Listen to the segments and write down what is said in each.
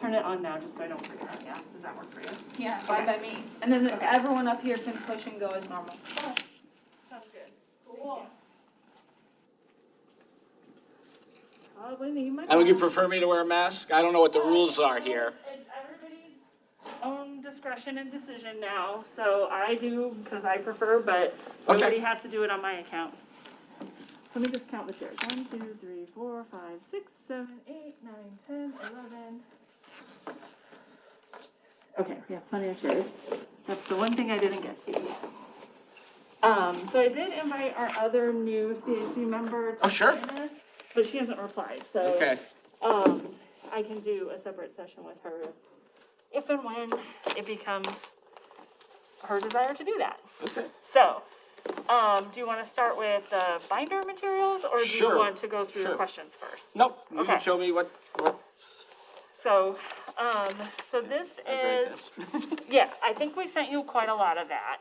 Turn it on now, just so I don't forget. Yeah, does that work for you? Yeah, fine by me. And then everyone up here can push and go as normal. Oh, sounds good. Cool. And would you prefer me to wear a mask? I don't know what the rules are here. It's everybody's own discretion and decision now, so I do because I prefer, but nobody has to do it on my account. Let me just count the chairs. 1, 2, 3, 4, 5, 6, 7, 8, 9, 10, 11. Okay, we have plenty of chairs. That's the one thing I didn't get to. So I did invite our other new CAC member to join us, but she hasn't replied. So Okay. I can do a separate session with her if and when it becomes her desire to do that. Okay. So, do you want to start with the binder materials, or do you want to go through the questions first? Nope. You can show me what. So, so this is, yeah, I think we sent you quite a lot of that.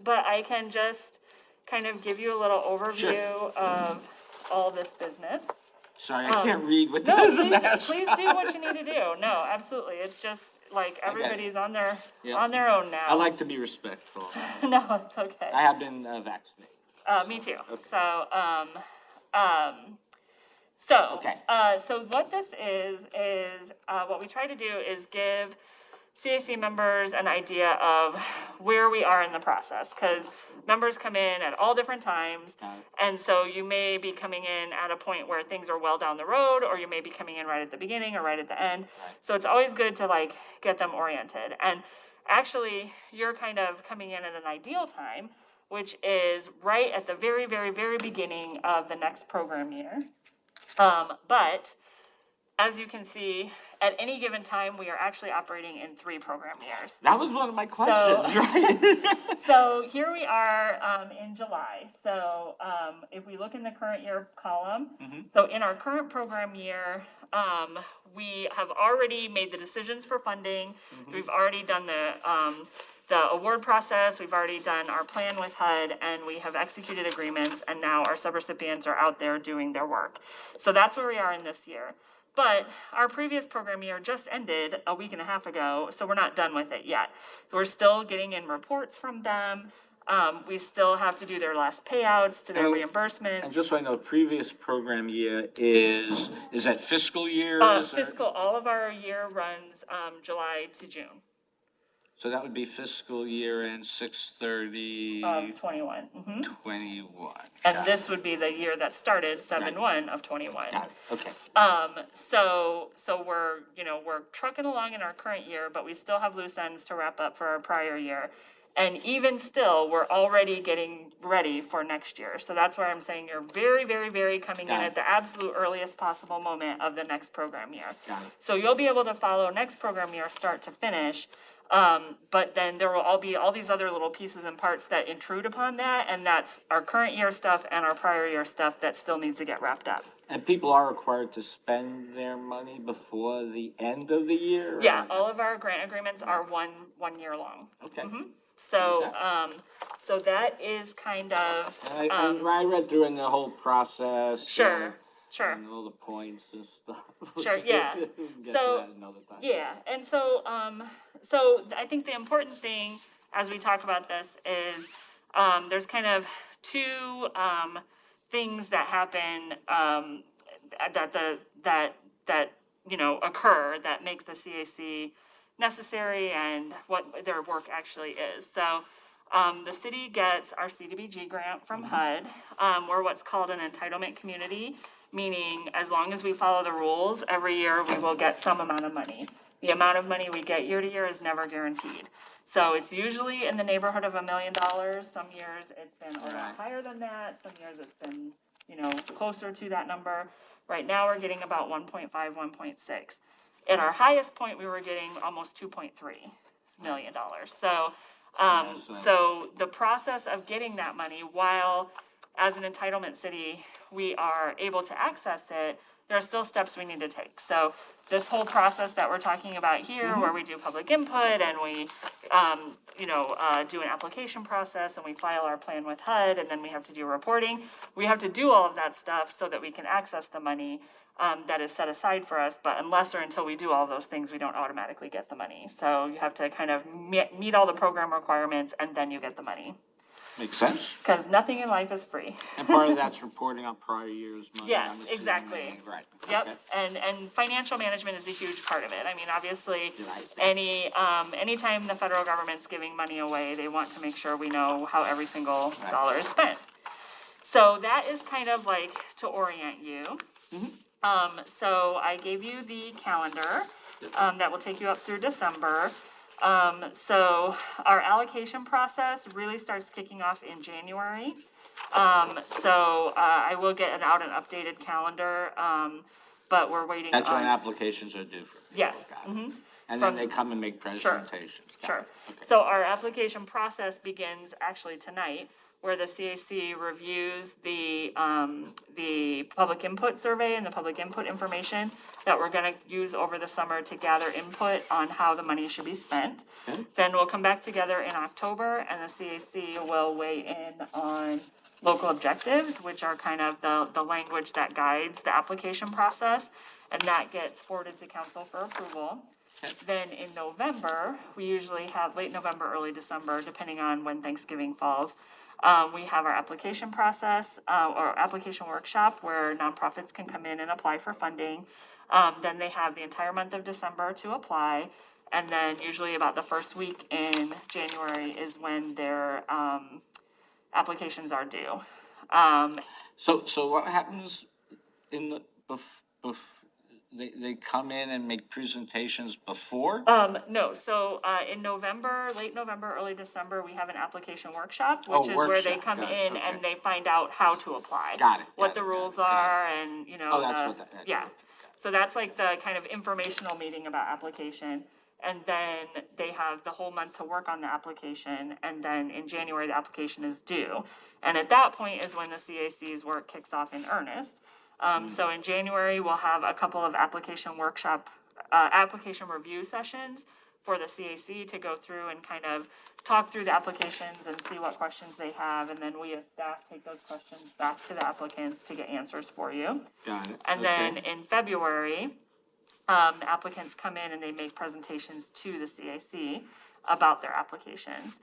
But I can just kind of give you a little overview of all this business. Sorry, I can't read with No, the mask. please do what you need to do. No, absolutely. It's just like everybody's on their own now. I like to be respectful. No, it's okay. I have been vaccinated. Me too. Okay. So what this is what we try to do is give CAC members an idea of where we are in the process, because members come in at all different times, and so you may be coming in at a point where things are well down the road, or you may be coming in right at the beginning or right at the end. So it's always good to like get them oriented. And actually, you're kind of coming in at an ideal time, which is right at the very, very, very beginning of the next program year. But as you can see, at any given time, we are actually operating in 3 program years. That was one of my questions, right? So here we are in July. So if we look in the current year column, so in our current program year, we have already made the decisions for funding. We've already done the award process. We've already done our plan with HUD, and we have executed agreements, and now our subrecipients are out there doing their work. So that's where we are in this year. But our previous program year just ended a week and a half ago, so we're not done with it yet. We're still getting in reports from them. We still have to do their last payouts, to their reimbursements. And just so I know, the previous program year is that fiscal year? All of our year runs July to June. So that would be fiscal year end 6/30. 21. 21. And this would be the year that started 7/1 of 21. Got it. Okay. So we're trucking along in our current year, but we still have loose ends to wrap up for our prior year. And even still, we're already getting ready for next year. So that's where I'm saying you're very, very, very coming in at the absolute earliest possible moment of the next program year. Got it. So you'll be able to follow next program year start to finish. But then there will all be all these other little pieces and parts that intrude upon that, and that's our current year stuff and our prior year stuff that still needs to get wrapped up. And people are required to spend their money before the end of the year? Yeah, all of our grant agreements are one year long. Okay. So, so that is kind of. I read through in the whole process. Sure. And all the points and stuff. Sure, yeah. So, yeah, and so, so I think the important thing as we talk about this is there's kind of 2 things that happen that occur that make the CAC necessary and what their work actually is. So the city gets our CDBG grant from HUD. We're what's called an entitlement community, meaning as long as we follow the rules, every year we will get some amount of money. The amount of money we get year to year is never guaranteed. So it's usually in the neighborhood of $1 million. Some years it's been a lot higher than that. Some years it's been, closer to that number. Right now we're getting about 1.5, 1.6. At our highest point, we were getting almost $2.3 million. So, so the process of getting that money, while as an entitlement city, we are able to access it, there are still steps we need to take. So this whole process that we're talking about here, where we do public input and we do an application process and we file our plan with HUD and then we have to do reporting. We have to do all of that stuff so that we can access the money that is set aside for us. But unless or until we do all those things, we don't automatically get the money. So you have to kind of meet all the program requirements and then you get the money. Makes sense. Because nothing in life is free. And part of that's reporting on prior years' money. Yes, I'm assuming. exactly. Right. Yep, Okay. and financial management is a huge part of it. I mean, obviously, Right. anytime the federal government's giving money away, they want to make sure we know how every single dollar is spent. So that is kind of like to orient you. So I gave you the calendar, that will take you up through December. So our allocation process really starts kicking off in January. I will get out an updated calendar, but we're waiting on. That's when applications are due for. Yes, And then they come and make presentations. Got Sure. it. Okay. So our application process begins actually tonight, where the CAC reviews the public input survey and the public input information that we're gonna use over the summer to gather input on how the money should be spent. Okay. Then we'll come back together in October and the CAC will weigh in on local objectives, which are kind of the language that guides the application process. And that gets forwarded to council for approval. Then in November, we usually have late November, early December, depending on when Thanksgiving falls. We have our application process, or application workshop where nonprofits can come in and apply for funding. Then they have the entire month of December to apply. And then usually about the first week in January is when their, applications are due. So what happens in the, they come in and make presentations before? No, so, in November, late November, early December, we have an application workshop, Oh, which is where they workshop. come Got it. in Okay. and they find out how to apply. Got it. What Got the it. rules Got it. are and, Oh, that's what that. yeah. So that's like the kind of informational meeting about application. And then they have the whole month to work on the application, and then in January, the application is due. And at that point is when the CAC's work kicks off in earnest. So in January, we'll have a couple of application review sessions for the CAC to go through and kind of talk through the applications and see what questions they have. And then we as staff take those questions back to the applicants to get answers for you. Got it. And then in February, the applicants come in and they make presentations to the CAC about their applications.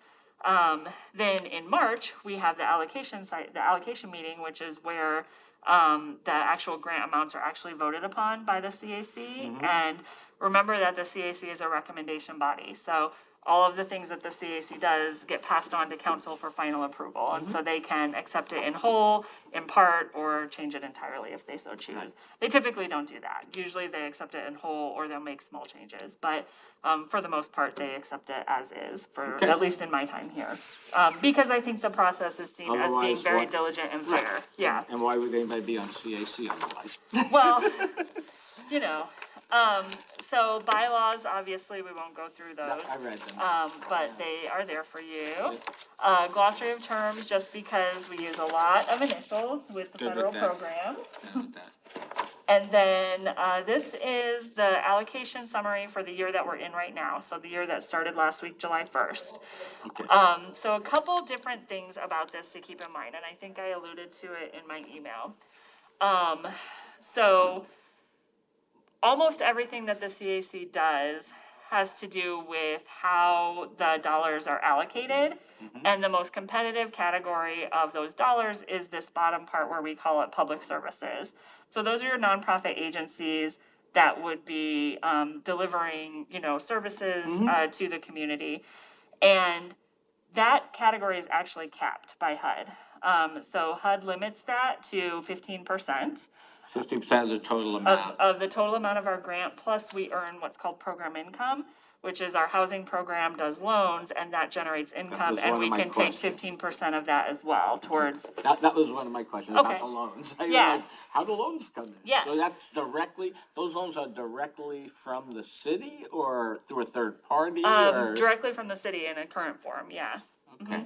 Then in March, we have the allocation meeting, which is where the actual grant amounts are actually voted upon by the CAC. And remember that the CAC is a recommendation body. So all of the things that the CAC does get passed on to council for final approval. And so they can accept it in whole, in part, or change it entirely if they so choose. They typically don't do that. Usually they accept it in whole or they'll make small changes. But for the most part, they accept it as is, for at least in my time here. Because I think the process is seen as being Otherwise, very what- diligent and fair. Yeah. And why would anybody be on CAC otherwise? Well, so bylaws, obviously, we won't go through those. I read them. But they are there for you. Glossary of terms, just because we use a lot of initials with the Good with federal that. programs. Down with that. And then, this is the allocation summary for the year that we're in right now, so the year that started last week, July 1st. Okay. So a couple different things about this to keep in mind, and I think I alluded to it in my email. So almost everything that the CAC does has to do with how the dollars are allocated. And the most competitive category of those dollars is this bottom part where we call it public services. So those are your nonprofit agencies that would be delivering, services to the community. And that category is actually capped by HUD. So HUD limits that to 15%. 50% of the total amount. Of the total amount of our grant, plus we earn what's called program income, which is our housing program does loans, and that generates income, was and one we of my can take questions. 15% of that as well towards, That was one of my questions Okay. about the loans. Yeah. Like, how do loans come in? Yeah. So that's those loans are directly from the city or through a third party or? directly from the city in a current form, yeah. Okay.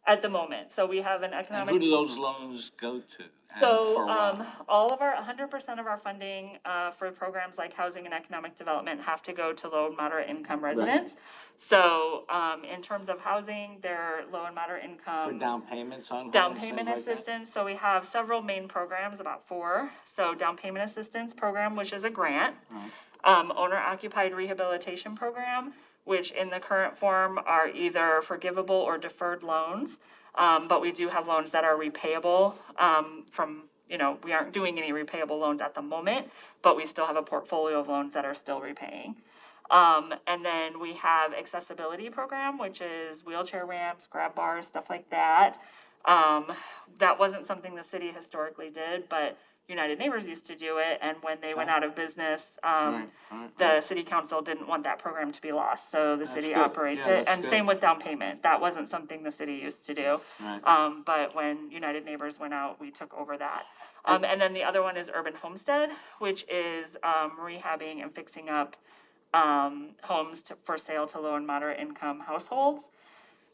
at the moment. So we have an And economic. who do those loans go to? And So, for what? all of our, 100% of our funding, for programs like housing and economic development have to go to low and moderate income residents. So, in terms of housing, they're low and moderate For income. down payments on Down homes, payment things like that? assistance, so we have several main programs, about 4. So down payment assistance program, which is a grant. Owner occupied rehabilitation program, which in the current form are either forgivable or deferred loans. But we do have loans that are repayable, from, we aren't doing any repayable loans at the moment, but we still have a portfolio of loans that are still repaying. And then we have accessibility program, which is wheelchair ramps, grab bars, stuff like that. That wasn't something the city historically did, but United Neighbors used to do it, and when they went out of business, the city council didn't want that program to be lost, so the city good. operates Yeah, it, that's and good. same with down payment, that wasn't something the city used to do. Right. But when United Neighbors went out, we took over that. And then the other one is Urban Homestead, which is, rehabbing and fixing up, homes for sale to low and moderate income households.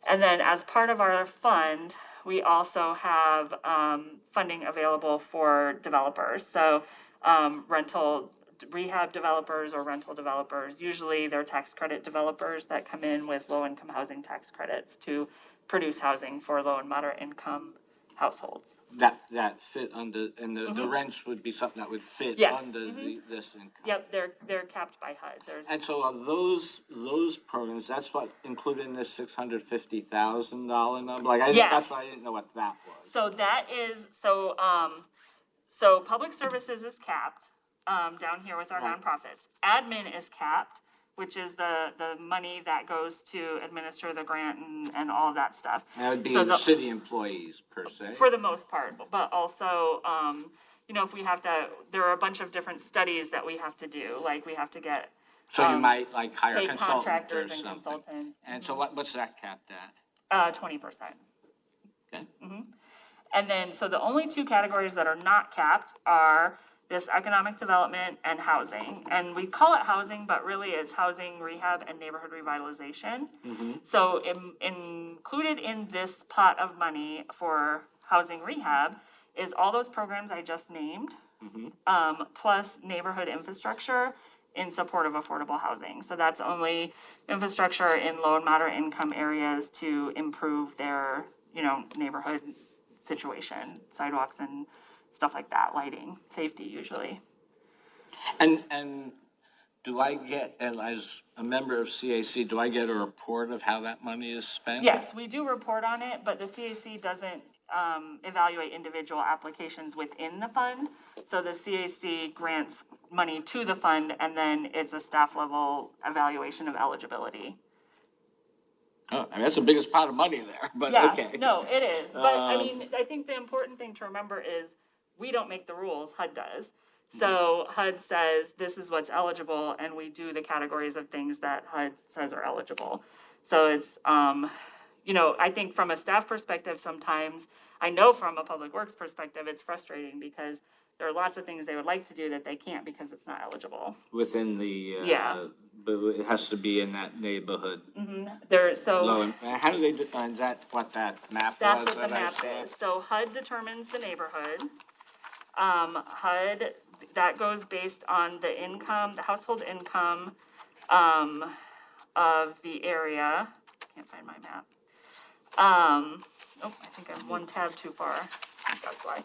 And then as part of our fund, we also have, funding available for developers. So, rental rehab developers or rental developers, usually they're tax credit developers that come in with low-income housing tax credits to produce housing for low and moderate income households. That fit under, and the rents would be something that would fit Yes. under this income. Yep, they're capped by HUD. There's, And so are those programs, that's what included in this $650,000 number? Like, Yes. that's why I didn't know what that was. so that is, so public services is capped, down here with our Right. nonprofits. Admin is capped, which is the money that goes to administer the grant and all of that stuff. That would be So the- city employees per se. For the most part, but also, if we have to, there are a bunch of different studies that we have to do, like we have to get, So you might like hire a pay consultant or contractors and something. consultants, And so what's that capped at? 20%. Okay. And then, so the only 2 categories that are not capped are this economic development and housing. And we call it housing, but really it's housing, rehab, and neighborhood revitalization. So included in this pot of money for housing rehab is all those programs I just named, plus neighborhood infrastructure in support of affordable housing. So that's only infrastructure in low and moderate income areas to improve their, neighborhood situation, sidewalks and stuff like that, lighting, safety usually. And do I get, and as a member of CAC, do I get a report of how that money is spent? Yes, we do report on it, but the CAC doesn't, evaluate individual applications within the fund. So the CAC grants money to the fund, and then it's a staff level evaluation of eligibility. Oh, I mean, that's the biggest pot of money there, but Yeah, okay. no, it is, but I mean, I think the important thing to remember is we don't make the rules, HUD does. So HUD says this is what's eligible, and we do the categories of things that HUD says are eligible. So it's, I think from a staff perspective, sometimes, I know from a public works perspective, it's frustrating because there are lots of things they would like to do that they can't because it's not eligible. Within the, Yeah. but it has to be in that neighborhood. There, so. Low, and how do they define, is that what that map was That's what the that I map saw? is. So HUD determines the neighborhood. HUD, that goes based on the income, the household income, of the area. Can't find my map. I think I'm one tab too far. I think that's why.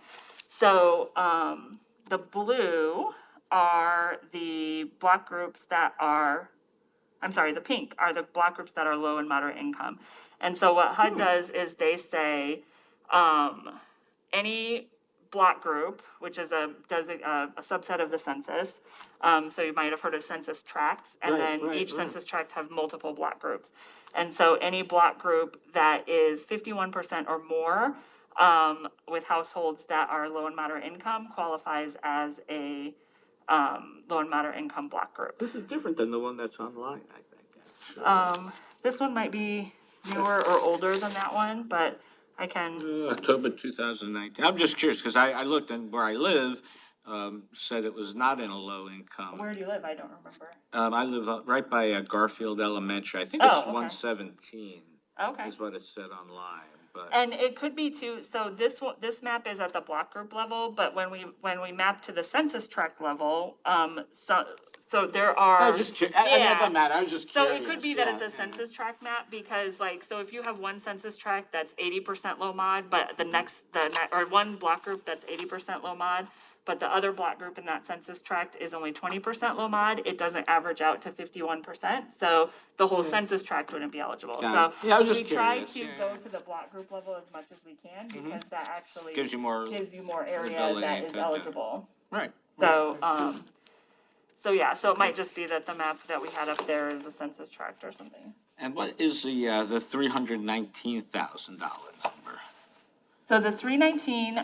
So, the blue are the block groups that are, the pink are the block groups that are low and moderate income. And so what HUD does is they say, any block group, which is a subset of the census. So you might have heard of census tracts, and then each census tract have multiple block groups. And so any block group that is 51% or more, with households that are low and moderate income qualifies as a, low and moderate income block group. This is different than the one that's online, I think. This one might be newer or older than that one, but I can, October 2019. I'm just curious, because I looked and where I live, said it was not in a low income. where do you live? I don't remember. I live right by Garfield Elementary. I think Oh, it's okay. 117 Okay. is what it said online. but. And it could be too, so this map is at the block group level, but when we map to the census tract level, so there are. I mean, it Yeah. doesn't matter, I was just So curious. it could be that yeah, it's a yeah. census tract map, because like, so if you have one census tract that's 80% low mod, but or one block group that's 80% low mod, but the other block group in that census tract is only 20% low mod, it doesn't average out to 51%, so the whole census tract wouldn't be eligible. Got So it. Yeah, I was just we try curious. to Yeah, go yeah. to the block group level as much as we can, because that actually Gives you more gives you more area ability that is to do it. eligible. Right. So, yeah, so it might just be that the map that we had up there is a census tract or something. And what is the $319,000 number? So the 319,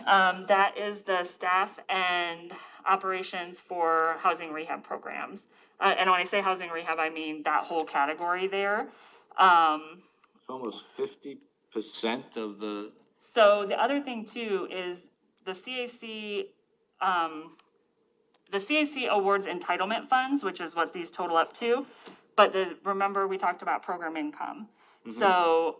that is the staff and operations for housing rehab programs. And when I say housing rehab, I mean that whole category there. It's almost 50% of the, So the other thing too is the CAC, awards entitlement funds, which is what these total up to. But remember we talked about program income. So,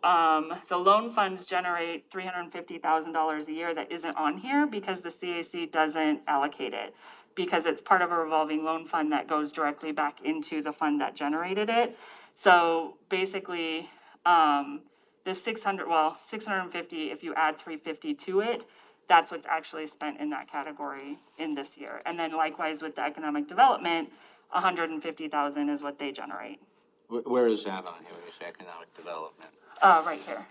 the loan funds generate $350,000 a year that isn't on here because the CAC doesn't allocate it. Because it's part of a revolving loan fund that goes directly back into the fund that generated it. So basically, the 650, if you add 350 to it, that's what's actually spent in that category in this year. And then likewise with the economic development, 150,000 is what they generate. where is that on here when you say economic development? Right here.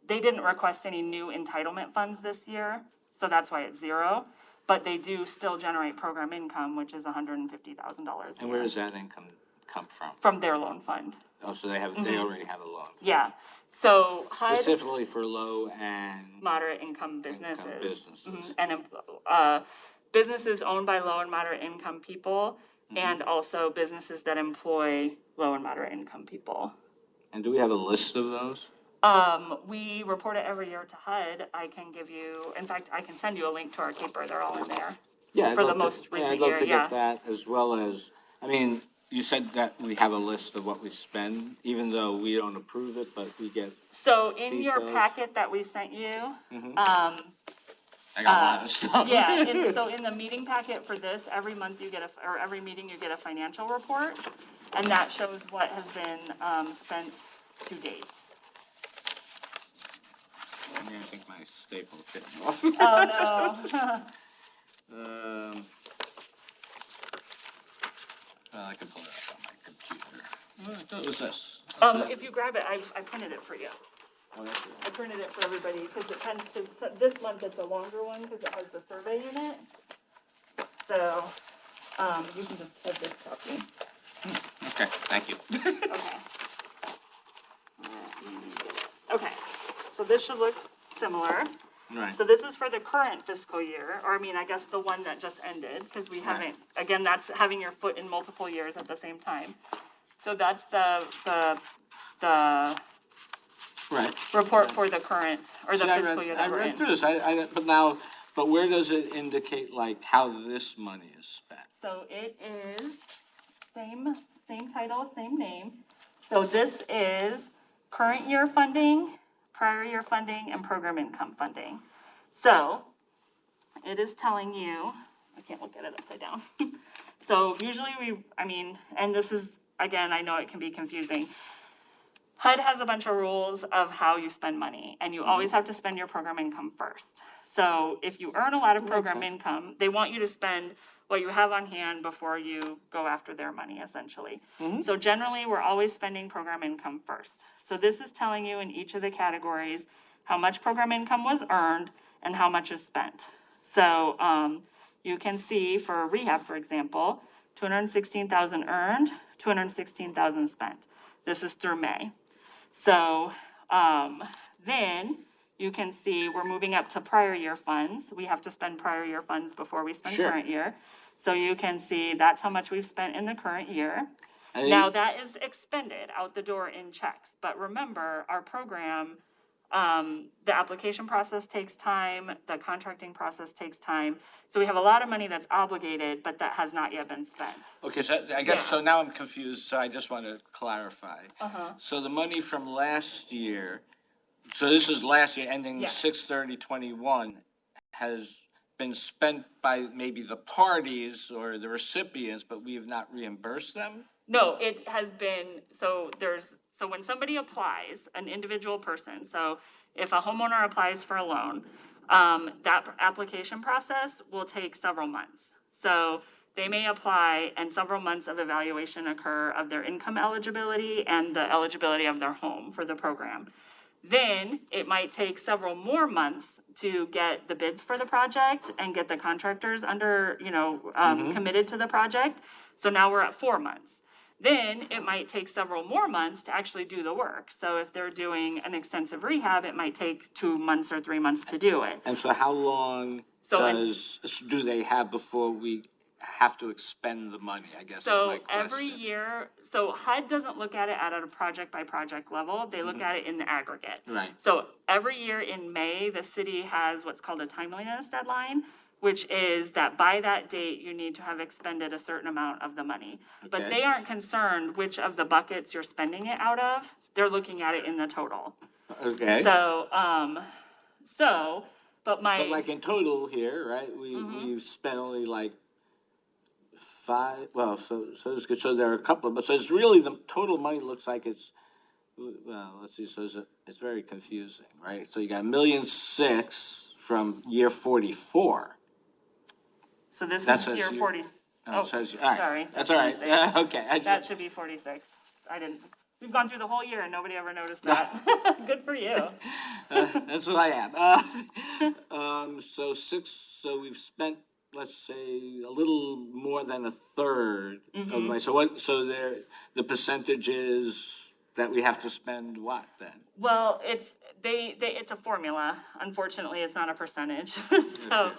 They didn't request any new entitlement funds this year, so that's why it's 0. But they do still generate program income, which is $150,000. And where does that income come from? From their loan fund. Oh, so they already have a loan. Yeah. So HUD, Specifically for low and moderate income businesses. businesses. And businesses owned by low and moderate income people, and also businesses that employ low and moderate income people. And do we have a list of those? We report it every year to HUD. I can give you, in fact, I can send you a link to our paper. They're all in there. Yeah, For the most recent I'd love year, to yeah. get that as well as, I mean, you said that we have a list of what we spend, even though we don't approve it, but we get, So in your Details. packet that we sent you, I got a lot of stuff. yeah, so in the meeting packet for this, every month you get or every meeting you get a financial report, and that shows what has been, spent to date. I mean, I think my staple's getting off. Oh, no. Well, I can pull it up on my computer. What was this? If you grab it, I printed it for you. Oh, that's it. I printed it for everybody, because it tends to, so this month it's a longer one, because it has the survey in it. So, you can just have this copy. Okay, thank you. Okay. Okay, so this should look similar. Right. So this is for the current fiscal year, or I mean, I guess the one that just ended, because we haven't, again, that's having your foot in multiple years at the same time. So that's the Right. report for the current, or the See, fiscal year that I we're read in. through this, but where does it indicate like how this money is spent? So it is same title, same name. So this is current year funding, prior year funding, and program income funding. So it is telling you, I can't look at it upside down. So usually and this is, again, I know it can be confusing. HUD has a bunch of rules of how you spend money, and you always have to spend your program income first. So if you earn a lot of program income, they want you to spend what you have on hand before you go after their money, essentially. So generally, we're always spending program income first. So this is telling you in each of the categories how much program income was earned and how much is spent. So you can see for rehab, for example, 216,000 earned, 216,000 spent. This is through May. So, then you can see we're moving up to prior year funds. We have to spend prior year funds before we spend Sure. current year. So you can see that's how much we've spent in the current year. I think- Now, that is expended out the door in checks, but remember, our program, the application process takes time, the contracting process takes time. So we have a lot of money that's obligated, but that has not yet been spent. Okay, so I guess, Yeah. so now I'm confused, so I just want to clarify. So the money from last year, So this is last year, ending Yeah. 6/30/21, has been spent by maybe the parties or the recipients, but we have not reimbursed them? No, it has been, so when somebody applies, an individual person, so if a homeowner applies for a loan, that application process will take several months. So they may apply and several months of evaluation occur of their income eligibility and the eligibility of their home for the program. Then it might take several more months to get the bids for the project and get the contractors under, committed to the project. So now we're at 4 months. Then it might take several more months to actually do the work. So if they're doing an extensive rehab, it might take 2 months or 3 months to do it. And so how long do they have before we have to expend the money, I guess is my So question. every year, so HUD doesn't look at it at a project by project level, they look at it in the aggregate. Right. So every year in May, the city has what's called a timeliness deadline, which is that by that date, you need to have expended a certain amount of the money. But Okay. they aren't concerned which of the buckets you're spending it out of, they're looking at it in the total. Okay. So, but But like in total here, right, we've spent only like five, well, so it's good, so there are a couple of, but so it's really, the total money looks like it's, well, let's see, so it's very confusing, right? So you got 1,600,000 from year 44. So this That is says year you- 40, Oh, it says, all right. sorry. That's all right, mistake. yeah, okay. That should be 46. I didn't, we've gone through the whole year and nobody ever noticed that. Good for you. That's what I am. So we've spent, let's say, a little more than a third of the money. So the percentage is that we have to spend what then? Well, it's a formula. Unfortunately, it's not a percentage. So,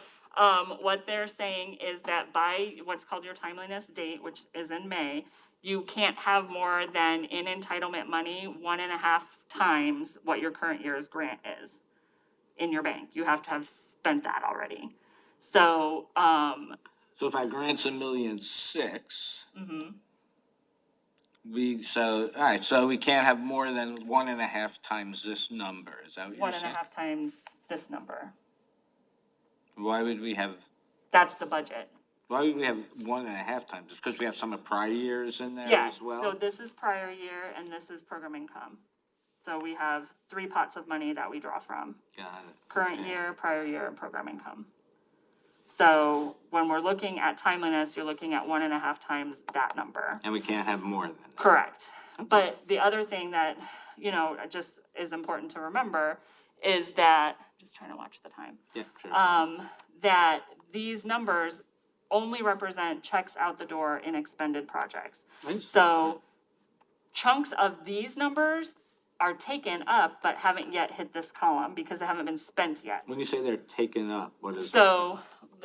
what they're saying is that by what's called your timeliness date, which is in May, you can't have more than in entitlement money 1.5 times what your current year's grant is in your bank. You have to have spent that already. So, So if our grant's 1,600,000, all right, so we can't have more than 1.5 times this number, is that what you're saying? 1.5 times this number. Why would we have, That's the budget. why would we have 1.5 times? Just because we have some of prior years in there Yeah, as well? so this is prior year and this is program income. So we have 3 pots of money that we draw from. Got it. Current Okay. year, prior year, and program income. So when we're looking at timeliness, you're looking at 1.5 times that number. And we can't have more than that. Correct. But the other thing that, just is important to remember is that, just trying to watch the time. Yeah, sure. That these numbers only represent checks out the door in expended projects. Nice. So chunks of these numbers are taken up but haven't yet hit this column because they haven't been spent yet. When you say they're taken up, what is that? So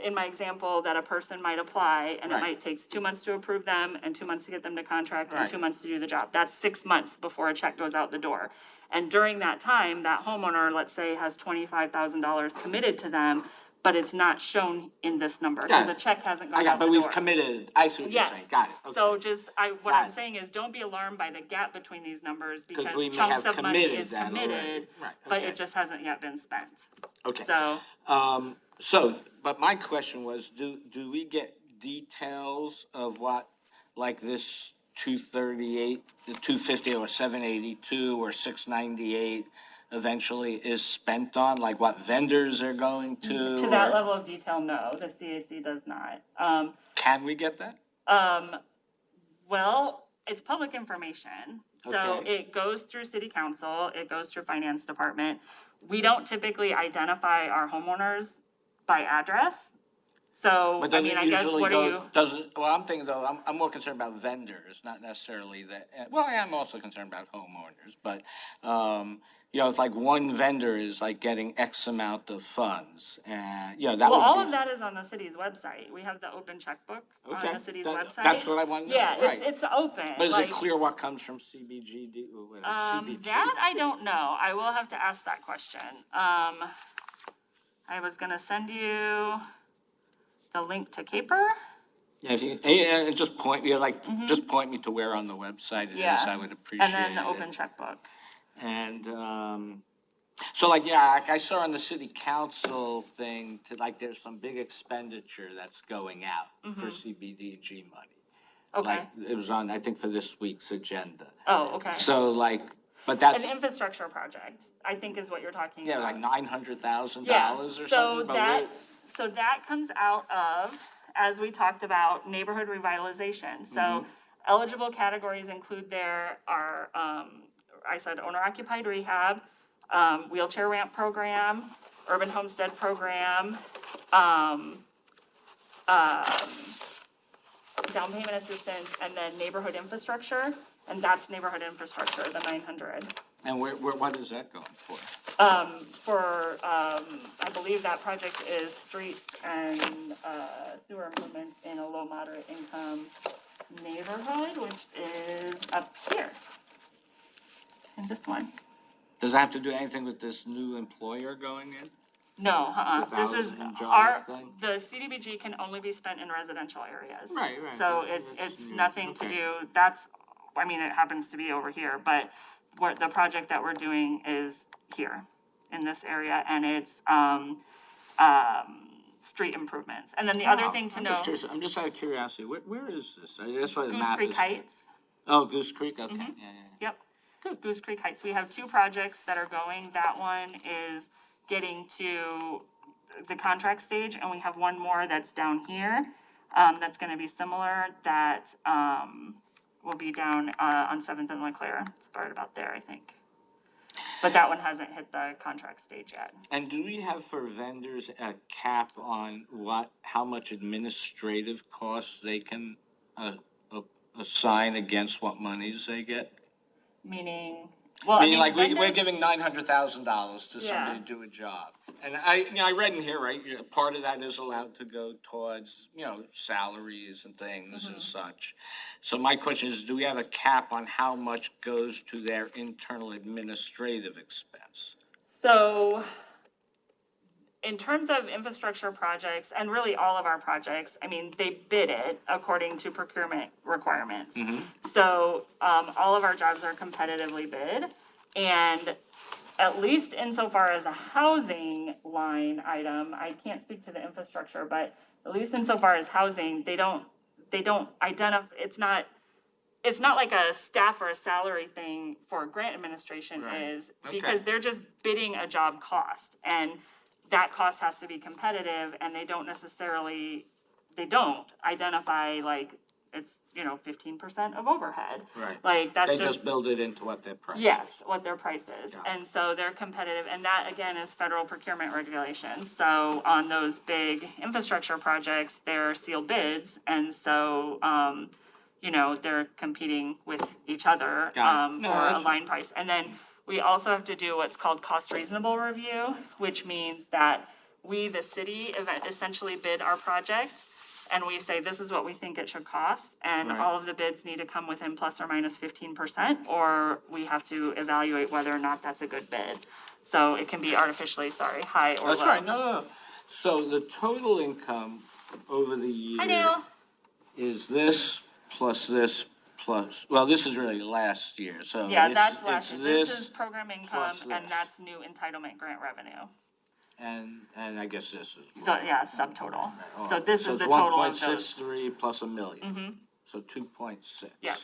in my example, that a person might apply and it Right. might take 2 months to approve them and 2 months to get them to contract and Right. 2 months to do the job. That's 6 months before a check goes out the door. And during that time, that homeowner, let's say, has $25,000 committed to them, but it's not shown in this number because Got it. the check hasn't I gone got out it, the but door. we've committed, I see what you're Yes. saying, got it, okay. So what Got I'm it. saying is don't be alarmed by the gap between these numbers because we may chunks have of money committed is that already. committed, Right, but okay. it just hasn't yet been spent. Okay. So, But my question was, do we get details of what, like this 238, the 250 or 782 or 698 eventually is spent on? Like what vendors are going to? to that or- level of detail, no, the CAC does not. Can we get that? Well, it's public information, so Okay. it goes through city council, it goes through finance department. We don't typically identify our homeowners by address. So, But I does mean, it I guess, usually what are you? well, I'm thinking though, I'm more concerned about vendors, not necessarily that, well, I am also concerned about homeowners, but, it's like one vendor is like getting X amount of funds and, that would be. Well, all of that is on the city's website. We have the open checkbook on Okay, the city's that- website. that's what I want to know, Yeah, right. it's open. But is like, it clear what comes from CBGD, or what is CBG? That I don't know. I will have to ask that question. I was gonna send you the link to Caper. Yeah, if you, and just point, just point me to where on the website it is, Yeah. I would appreciate And then the it. open checkbook. And, So like, yeah, like I saw on the city council thing, to like, there's some big expenditure that's going out for CBDG money. Okay, Like, it was on, I think, for this week's agenda. oh, okay. So like, but An that, infrastructure project, I think is what you're talking yeah, about. like $900,000 Yeah, or so something, but that, so that comes out of, as we talked about, neighborhood revitalization. So eligible categories include there are, I said owner occupied rehab, wheelchair ramp program, urban homestead program, um, down payment assistance, and then neighborhood infrastructure, and that's neighborhood infrastructure, the 900. and what is that going for? I believe that project is streets and, sewer improvements in a low moderate income neighborhood, which is up here. In this one. Does that have to do anything with this new employer going in? No, The this is 1,000 job our, thing? the CDBG can only be spent in residential areas. Right. So Yeah, it's yeah, nothing to okay. do, that's, I mean, it happens to be over here, but what the project that we're doing is here in this area, and it's, street improvements. And then the other thing to I'm know, just curious, I'm just out of curiosity, where is this? That's why the Goose map Creek is. Heights. Oh, Goose Creek, okay, yeah. Yep. Goose Creek Heights. We have two projects that are going. That one is getting to the contract stage, and we have one more that's down here, that's gonna be similar, that, will be down, on Seventh and Leclerc. It's right about there, I think. But that one hasn't hit the contract stage yet. And do we have for vendors a cap on how much administrative costs they can, assign against what monies they get? Meaning, well, I Meaning, mean, like, we're vendors, giving $900,000 to Yeah. somebody to do a job. And I read in here, right, part of that is allowed to go towards, salaries and things and such. So my question is, do we have a cap on how much goes to their internal administrative expense? so in terms of infrastructure projects, and really all of our projects, I mean, they bid it according to procurement requirements. So, all of our jobs are competitively bid, and at least insofar as a housing line item, I can't speak to the infrastructure, but at least insofar as housing, they don't identify, it's not like a staff or a salary thing for grant administration Right. is, Okay. because they're just bidding a job cost, and that cost has to be competitive, and they don't identify like, it's, 15% of overhead. Right. Like, that's They just build it into what their price is. Yes, what their price is, Got it. and so they're competitive, and that again is federal procurement regulations. So on those big infrastructure projects, they're sealed bids, and so, they're competing with each other, Got it. No, for a that's- line price. And then we also have to do what's called cost reasonable review, which means that we, the city, essentially bid our project, and we say, this is what we think it should cost, and Right. all of the bids need to come within plus or minus 15%, or we have to evaluate whether or not that's a good bid. So it can be artificially, high or low. That's right, no. So the total income over the year. I know, Is this plus, well, this is really last year, so yeah, it's that's last year. This is this program income, plus and this. that's new entitlement grant revenue. and I guess this is. So, yeah, subtotal. Oh, So this is it's the total of 1.63 plus $1 million. So 2.6. Yeah.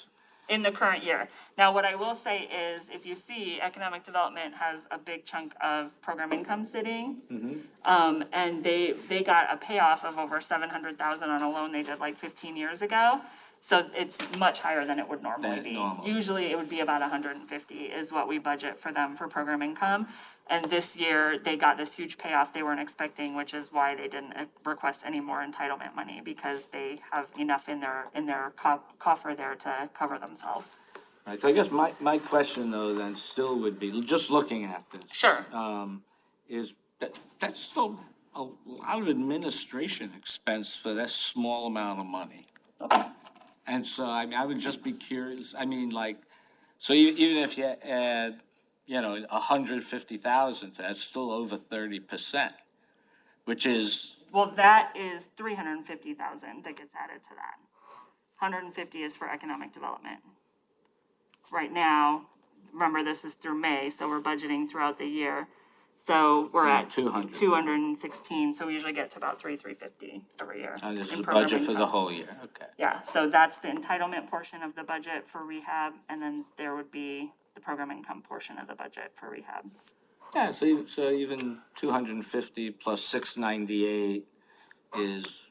In the current year. Now, what I will say is, if you see, economic development has a big chunk of program income sitting. And they got a payoff of over 700,000 on a loan they did like 15 years ago. So it's much higher than it would normally Than be. normal. Usually it would be about 150 is what we budget for them for program income. And this year, they got this huge payoff they weren't expecting, which is why they didn't request any more entitlement money, because they have enough in their coffer there to cover themselves. Right, so I guess my question though then still would be, just looking at this. Sure. Is that's still a lot of administration expense for that small amount of money. Okay. And so, I mean, I would just be curious, I mean, like, so even if you add, 150,000, that's still over 30%, which is, Well, that is 350,000 that gets added to that. 150 is for economic development. Right now, remember, this is through May, so we're budgeting throughout the year. So we're at 200. 216, so we usually get to about 350 every year. And this is in the program budget for the income. whole year, okay. Yeah, so that's the entitlement portion of the budget for rehab, and then there would be the program income portion of the budget for rehab. Yeah, so even 250 plus 698 is,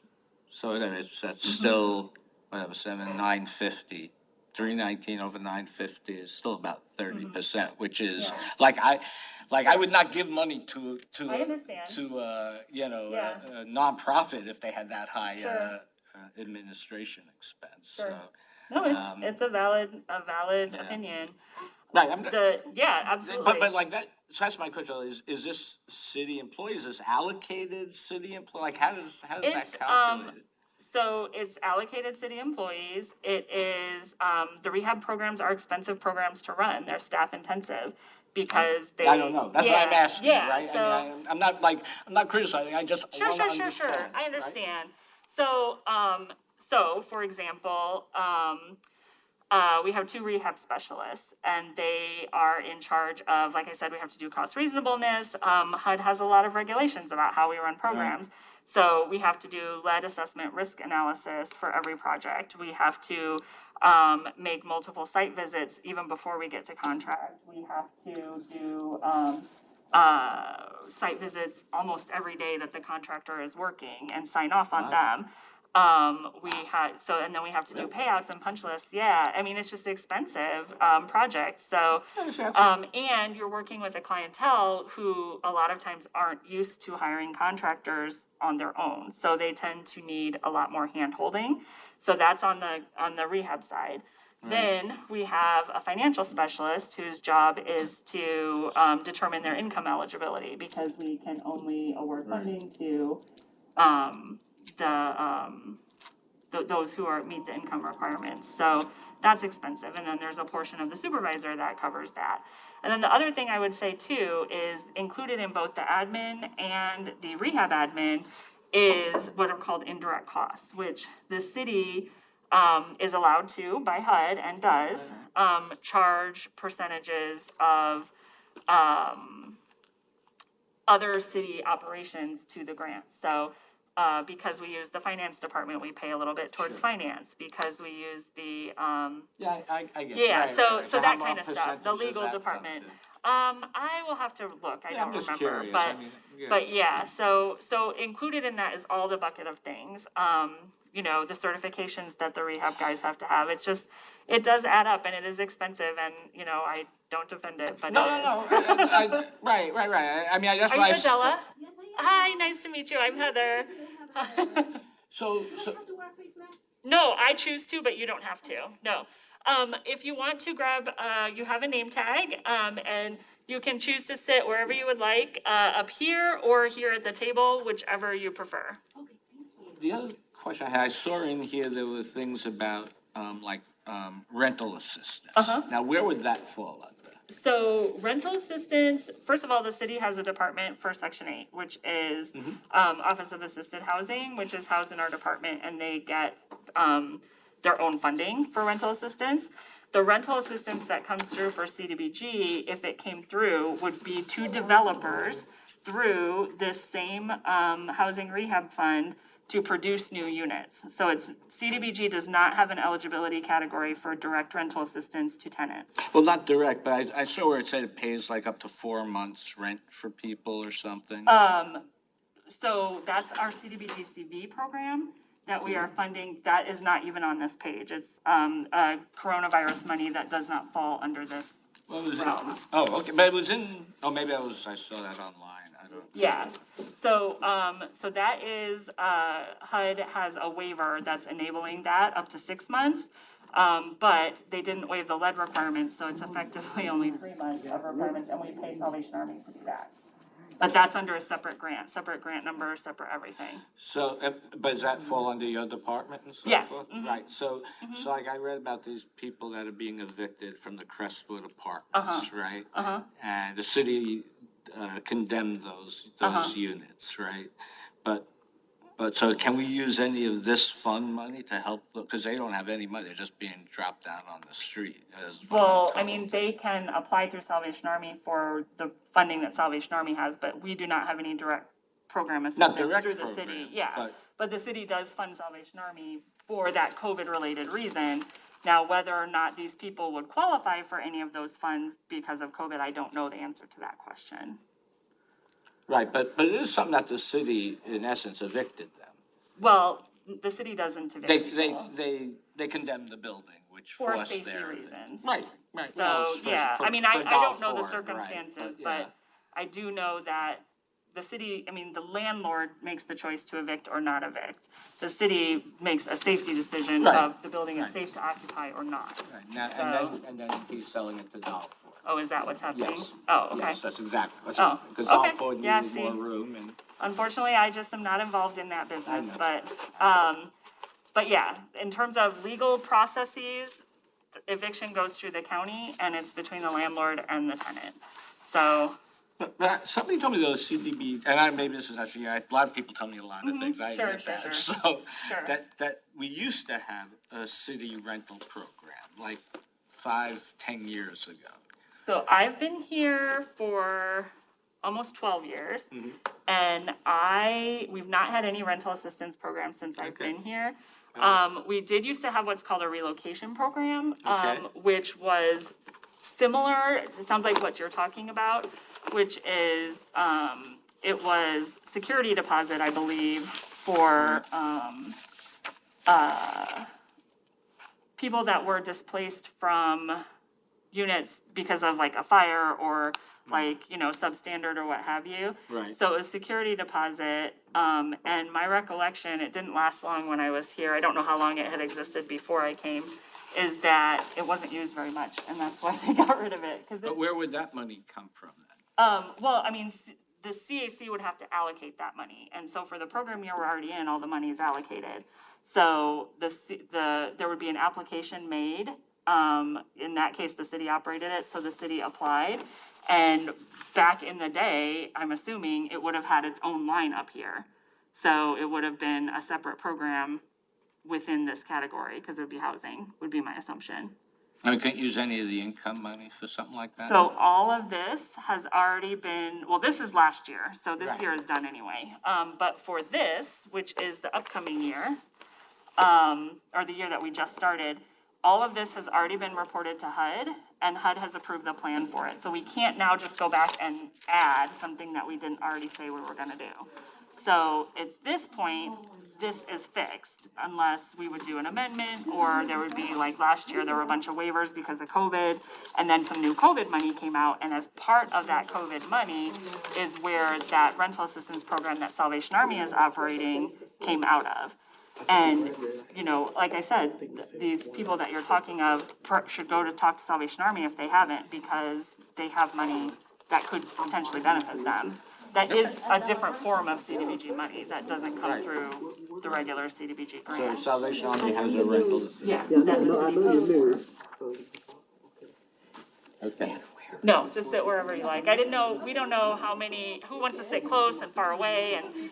so that's still, whatever, 950. 319 over 950 is still about 30%, which is, Yeah. I would not give money to I understand. Yeah. a nonprofit if they had that high Sure. administration expense. Sure. So, No, it's a valid yeah. opinion. right, Yeah, absolutely. but like that. So that's my question: is this city employees? Is this allocated city employee? Like how does that It's, calculated? So it's allocated city employees. It is, the rehab programs are expensive programs to run. They're staff intensive because they. I don't know. That's what I'm asking, yeah, right? So, I mean, I'm not criticizing. I just Sure, want to sure, understand. sure, I right? understand. So, for example, we have 2 rehab specialists, and they are in charge of, like I said, we have to do cost reasonableness. HUD has a lot of regulations about how we run programs. So we have to do lead assessment risk analysis for every project. We have to make multiple site visits even before we get to contract. We have to do site visits almost every day that the contractor is working and sign off on them. And then we have to do payouts and punch lists. Yeah, I mean, it's just expensive, project. So, and you're working with a clientele who a lot of times aren't used to hiring contractors on their own. So they tend to need a lot more hand holding. So that's on the rehab side. Then we have a financial specialist whose job is to determine their income eligibility, because we can only award funding to those who meet the income requirements. So that's expensive. And then there's a portion of the supervisor that covers that. And then the other thing I would say too is included in both the admin and the rehab admin is what are called indirect costs, which the city is allowed to, by HUD, and does, charge percentages of other city operations to the grant. So, because we use the finance department, we pay a little bit towards finance. Because we use the, Yeah, I get it. yeah, Right, so right. that how kind much of stuff, the percentage does legal that come department. to? I will have to look, I Yeah, I'm don't just remember, curious. but. I mean, yeah. But yeah, so included in that is all the bucket of things. The certifications that the rehab guys have to have. It's just, it does add up, and it is expensive, and I don't defend it, but No, it no, is. no. Right. I mean, that's Are why you I Adela? Yes, I am. Hi, nice to meet you. I'm Heather. So, Do I have to wear a face mask? No, I choose to, but you don't have to. No. If you want to grab, you have a name tag, and you can choose to sit wherever you would like, up here or here at the table, whichever you prefer. Okay, thank you. the other question I had, I saw in here there were things about, rental assistance. Now, where would that fall under? So rental assistance, first of all, the city has a department for Section 8, which is Office of Assisted Housing, which is housed in our department, and they get their own funding for rental assistance. The rental assistance that comes through for CDBG, if it came through, would be to developers through this same housing rehab fund to produce new units. So CDBG does not have an eligibility category for direct rental assistance to tenants. Well, not direct, but I saw where it said it pays like up to 4 months rent for people or something. So that's our CDBG CV program that we are funding. That is not even on this page. It's coronavirus money that does not fall under this Well, it was in, realm. oh, okay, but it was in, maybe I saw that online, I don't. Yeah, so that is, HUD has a waiver that's enabling that up to 6 months. But they didn't waive the lead requirements, so it's effectively only 3 months of requirements, and we pay Salvation Army to do that. But that's under a separate grant number, separate everything. So, but does that fall under your department and so Yes, forth? Right, so like I read about these people that are being evicted from the Crestwood apartments, right? And the city condemned those units, right? But But so can we use any of this fund money to help, because they don't have any money, they're just being dropped down on the street as what I'm Well, I told. mean, they can apply through Salvation Army for the funding that Salvation Army has, but we do not have any direct program assistance direct through the program, city. Yeah, but- but the city does fund Salvation Army for that COVID-related reason. Now, whether or not these people would qualify for any of those funds because of COVID, I don't know the answer to that question. Right, but it is something that the city, in essence, evicted them. Well, the city doesn't They, evict they, people they condemned the building, which for forced safety their. reasons. Right, right. So, Well, it's yeah, for- I mean, for I don't know the Balfour, right, circumstances, yeah. but I do know that the city, I mean, the landlord makes the choice to evict or not evict. The city makes a safety decision Right, of the building is right. safe to occupy or not. Right, now, So- and then he's selling it to Balfour. Oh, is that what's happening? Yes. Oh, okay. Yes, that's exactly, that's Oh, because okay. Balfour Yeah, needed more see. room and. Unfortunately, I just am not involved in that business, know. but yeah, in terms of legal processes, eviction goes through the county and it's between the landlord and the tenant. So, But somebody told me though, CDB, and maybe this is actually, a lot of people tell me a lot of things, I Sure, get sure, that. sure. So, Sure. that we used to have a city rental program, like 5-10 years ago. so I've been here for almost 12 years. Mm-hmm. And we've not had any rental assistance program since I've Okay. been here. We did used to have what's called a relocation program, Okay. which was similar, it sounds like what you're talking about, which is, it was security deposit, I believe, for, people that were displaced from units because of like a fire or like, substandard or what have you. Right. So it was security deposit, and my recollection, it didn't last long when I was here, I don't know how long it had existed before I came, is that it wasn't used very much, and that's why they got rid of it, 'cause But it's, where would that money come from then? well, I mean, the CAC would have to allocate that money, and so for the program year we're already in, all the money is allocated. So there would be an application made, in that case, the city operated it, so the city applied. And back in the day, I'm assuming it would have had its own line up here. So it would have been a separate program within this category, because it would be housing, would be my assumption. I couldn't use any of the income money for something like that? So all of this has already been, well, this is last year, so this Right. year is done anyway. But for this, which is the upcoming year, or the year that we just started, all of this has already been reported to HUD, and HUD has approved the plan for it. So we can't now just go back and add something that we didn't already say we were gonna do. So at this point, this is fixed unless we would do an amendment, or there would be, like last year, there were a bunch of waivers because of COVID, and then some new COVID money came out, and as part of that COVID money is where that rental assistance program that Salvation Army is operating came out of. And, like I said, these people that you're talking of should go to talk to Salvation Army if they haven't, because they have money that could potentially benefit them. That is a different form of CDBG money, that doesn't come Right. through the regular CDBG So grant. Salvation Army has a rental. Yeah. Yeah, that no, the I city know you're pays for. new. Okay. No, just sit wherever you like. We don't know who wants to sit close and far away, and,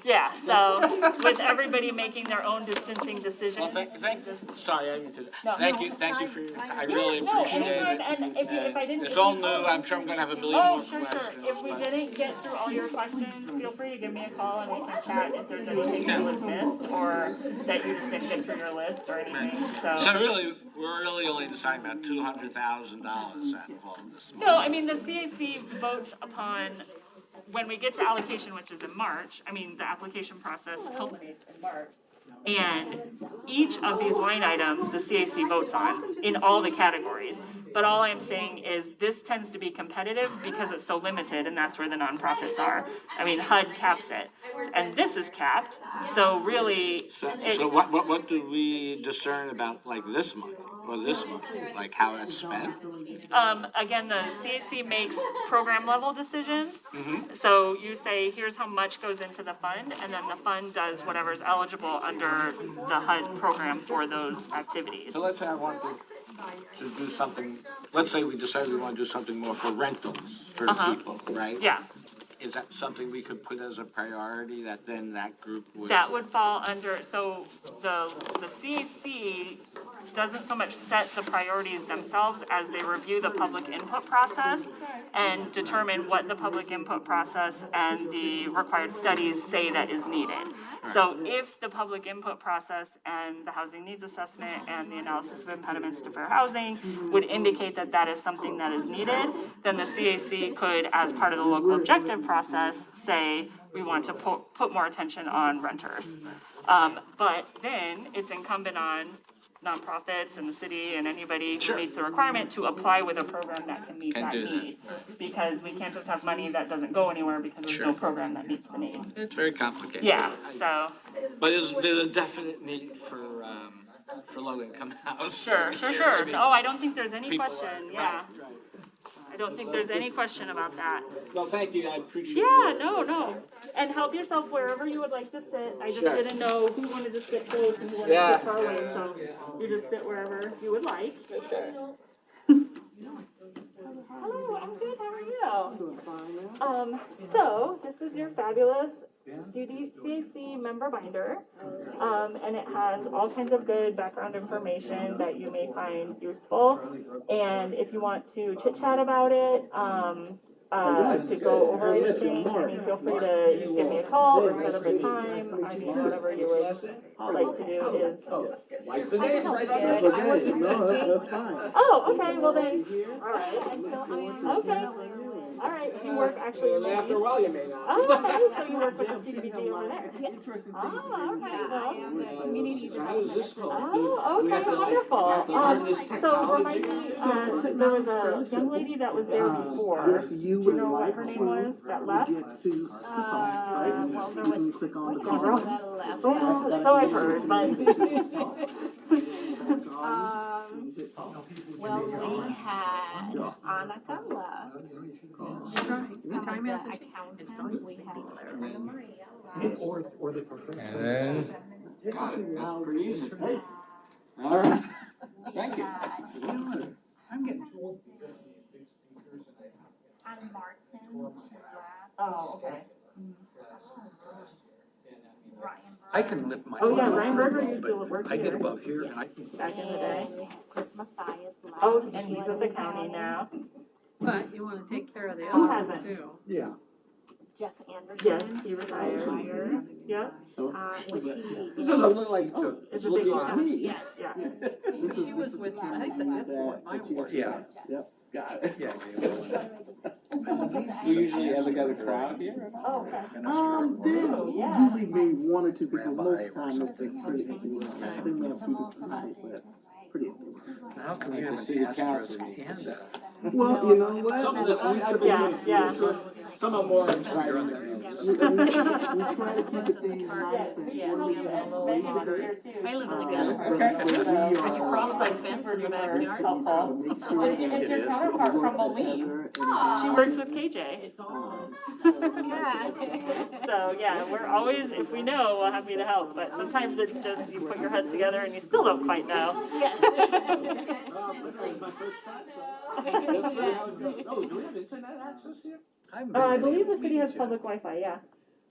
yeah, so, with everybody making their own distancing Well, decisions. sorry, I didn't mean No. to, thank you for, I really No, appreciate anytime, it. and if I didn't. It's all new, I'm sure I'm gonna have a million Oh, more sure, questions. sure. If we but- didn't get through all your questions, feel free to give me a call and we can chat if there's anything that was missed or that you just didn't get through your list or anything, So really, we're really only deciding about $200,000 out of all this money. No, I mean, the CAC votes upon, when we get to allocation, which is in March, the application process culminates in March. And each of these line items, the CAC votes on in all the categories. But all I'm saying is this tends to be competitive because it's so limited, and that's where the nonprofits are. HUD caps it, and this is capped, so really. So what do we discern about like this money or this money, like how it's spent? Again, the CAC makes program level decisions. Mm-hmm. So you say, here's how much goes into the fund, and then the fund does whatever's eligible under the HUD program for those activities. So let's say I want to do something, let's say we decide we want to do something more for rentals for people, right? Yeah, is that something we could put as a priority that then that group would? That would fall under, so the CAC doesn't so much set the priorities themselves as they review the public input process and determine what the public input process and the required studies say that is needed. So if the public input process and the housing needs assessment and the analysis of impediments to fair housing would indicate that that is something that is needed, then the CAC could, as part of the local objective process, say, we want to put more attention on renters. But then it's incumbent on nonprofits and the city and anybody who meets the requirement to apply with a program that can meet that need. Because we can't just have money that doesn't go anywhere because there's no program that meets the need. It's very complicated. Yeah, so, But there's a definite need for low-income housing. sure. I mean, Oh, I don't think there's any people- question, yeah. I don't think there's any question about that. Well, thank you, I appreciate Yeah, no. And help yourself wherever you would like to sit. I just Sure. didn't know who wanted to sit close and who wanted to sit far away, so you just sit wherever you would like. Hello, I'm good, how are you? So this is your fabulous CAC member binder. And it has all kinds of good background information that you may find useful. And if you want to chit chat about it, to go over anything, I mean, feel free to give me a call or set up a time. I mean, whatever you would like to do is. That's okay, no, that's fine. Oh, okay, well then, all right. Okay. All right, do you work actually in the After a while, you may not. Oh, okay, so you work with the CDBG over there? Interesting Oh, things. okay, I well. am the community How is this development. called? Oh, We have okay, to, like, wonderful. learn this So remind technology? me, So, there was technology's fairly a young simple. lady that was there before. If you Do you would know what like her to, name was that we left? get to talk, right? Well, there You can was click on the one call. that left. Oh, so I've heard, but. Well, we had Annika left. Some of the accountants, we had Maria left. Or the. And then, It's too loud. pretty easy. All right, thank you. I'm getting. And Martin, she left. Oh, okay. Ryan. I can lift my. Oh, yeah, arm Ryan up, Berger but used to work I get here. above here and I can. Back in the day. Chris Mathias left. Oh, He and he's went with the to county now. But you wanna take care of the Who other one hasn't? too. Yeah. Jeff Yes, Anderson. he retired. Yep. Which he, It doesn't look like, It's it's a big looking job. to me. yes. Yeah. This is, She this was is the with, I county think the fifth that- one, mine that you was. Yeah. Yep. Got it. Yeah. We usually have a crowd here. Oh, okay. Then yeah. usually maybe one or two people, Rabbi most or time it's something. pretty empty. They may have people tonight, but pretty empty. How come you Like the haven't city asked council for a meeting. handout? Well, you know what? Some of them, we have Yeah, yeah. some are more exciting than others. We try to keep it things nice and Yeah, orderly and Megan is here too. I live in the but gutter. we I could cross my are. fence in the Super backyard. helpful. Make sure It's that your is. counterpart from Moline. She works with KJ. So, yeah, we're always, if we know, we're happy to help, but sometimes it's just you put your heads together and you still don't quite know. This is my first shot, so. Let's see how it goes. Oh, do we have internet access here? haven't been I to believe any the city has meetings yet, public Wi-Fi, yeah.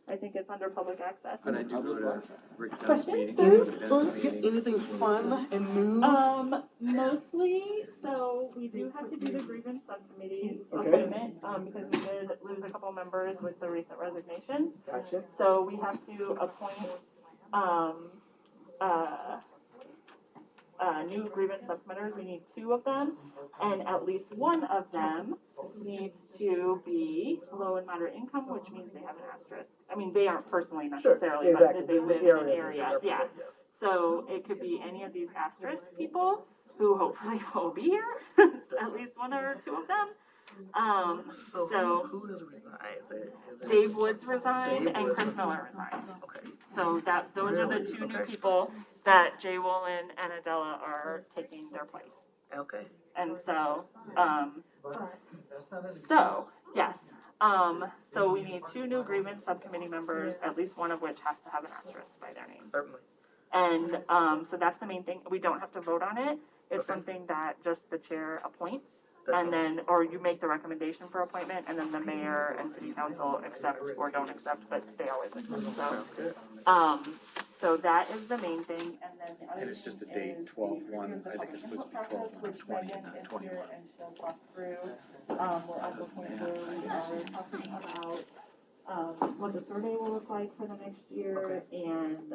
I think it's under public access. But I do go to Rick Dunn's Questions, meetings. sir? and Ben's meetings. Anything fun and new? Mostly, so we do have to do the grievance subcommittee Okay. appointment, because we did lose a couple members with the recent resignations. Gotcha. So we have to appoint, new grievance subcommitters. We need 2 of them, and at least one of them needs to be low and moderate income, which means they have an asterisk. I mean, they aren't personally necessarily, but that they live in an area, yeah. So it could be any of these asterisk people who hopefully will be here, at least 1 or 2 of them. So Who has resigned? Is it? Dave Woods resigned Dave and Woods. Chris Miller resigned. Okay. So those are the Really? 2 new Okay. people that Jay Wolin and Adela are taking their place. Okay. And so, yes. So we need 2 new grievance subcommittee members, at least one of which has to have an asterisk by their name. Certainly. And, so that's the main thing. We don't have to vote on it. It's Okay. something that just the chair appoints. And then, or you make the recommendation for appointment, and then the mayor and city council accept or don't accept, but they always accept, so. Sounds good. So that is the main thing, and then the other And it's just a thing date, is 12/1. the I think it's public supposed to be input process, 12/1, which 20, Megan not is 21. here and she'll talk through. We're also going through, we're talking about, what the survey will look like for the next year and,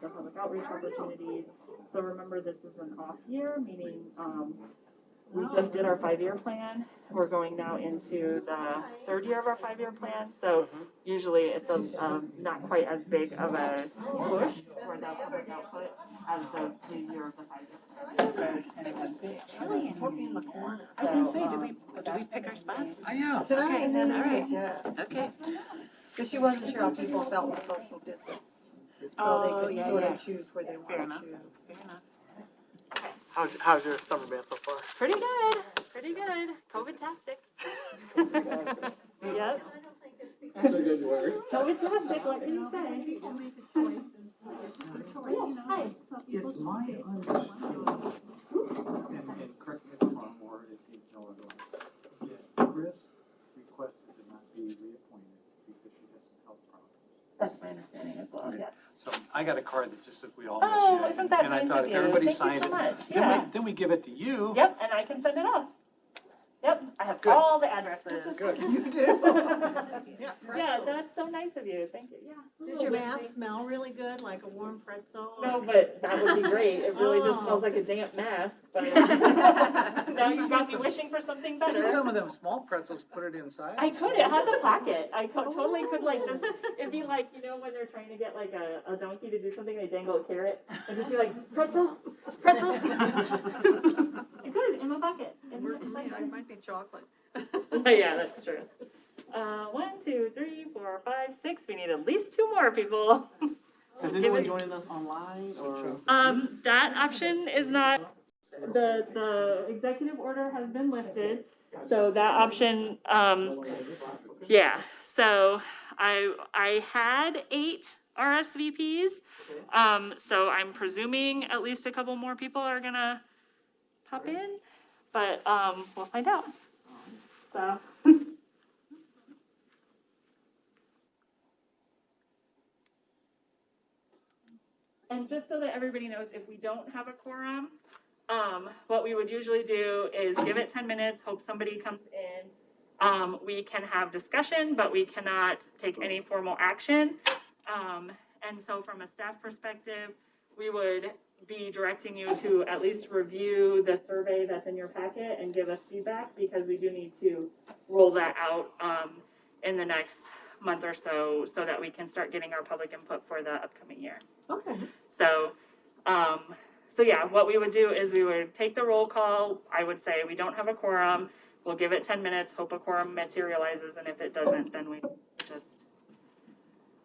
the public outreach opportunities. So remember, this is an off year, meaning, we just did our 5-year plan. We're going now into the 3rd year of our 5-year plan. So usually it's not quite as big of a push for the public output as the year of the 5-year plan. I was gonna say, do we pick our spots? I am. Okay, then, all right. Yes. Okay. Because she wasn't sure how people felt with social distance. So Oh, they could yeah, sort yeah. of choose where they Fair want to enough. choose. Fair enough. How's your summer been so far? Pretty good, pretty good. COVID-tastic. Yep. That's a good word. COVID-tastic, what can you say? People make a choice. Yes, hi. It's my understanding, And correct me if I'm wrong, or if you know it all, that Chris requested to not be reappointed because she has some health problems. That's my understanding as well, yes. So I got a card that just says we all Oh, miss you. isn't that And I nice thought of if you? everybody Thank you signed so it, much. then Yeah. then we give it to you. Yep, and I can send it off. Yep, I have Good. all the addresses. Good. You do? Yeah, that's so nice of you, thank you, yeah. Did your mask smell really good, like a warm pretzel? No, but that would be great, it really just Oh. smells like a damp mask, but now you've got me wishing for something Get better. some of them small pretzels, put it inside. I could, it has a pocket, totally could like just, it'd be like, you know, when they're trying to get like a donkey to do something, they dangle a carrot, and just be like, pretzel, pretzel. I could, in my pocket. It might be chocolate. Yeah, that's true. 1, 2, 3, 4, 5, 6, we need at least 2 more people. is anyone joining us online or? That option is not, the executive order has been lifted, so that option, yeah, so I had 8 RSVPs, so I'm presuming at least a couple more people are gonna pop in, but, we'll find out, so. And just so that everybody knows, if we don't have a quorum, what we would usually do is give it 10 minutes, hope somebody comes in. We can have discussion, but we cannot take any formal action. And so from a staff perspective, we would be directing you to at least review the survey that's in your packet and give us feedback, because we do need to roll that out in the next month or so, so that we can start getting our public input for the upcoming year. Okay. So, so yeah, what we would do is we would take the roll call. I would say we don't have a quorum. We'll give it 10 minutes, hope a quorum materializes, and if it doesn't, then we just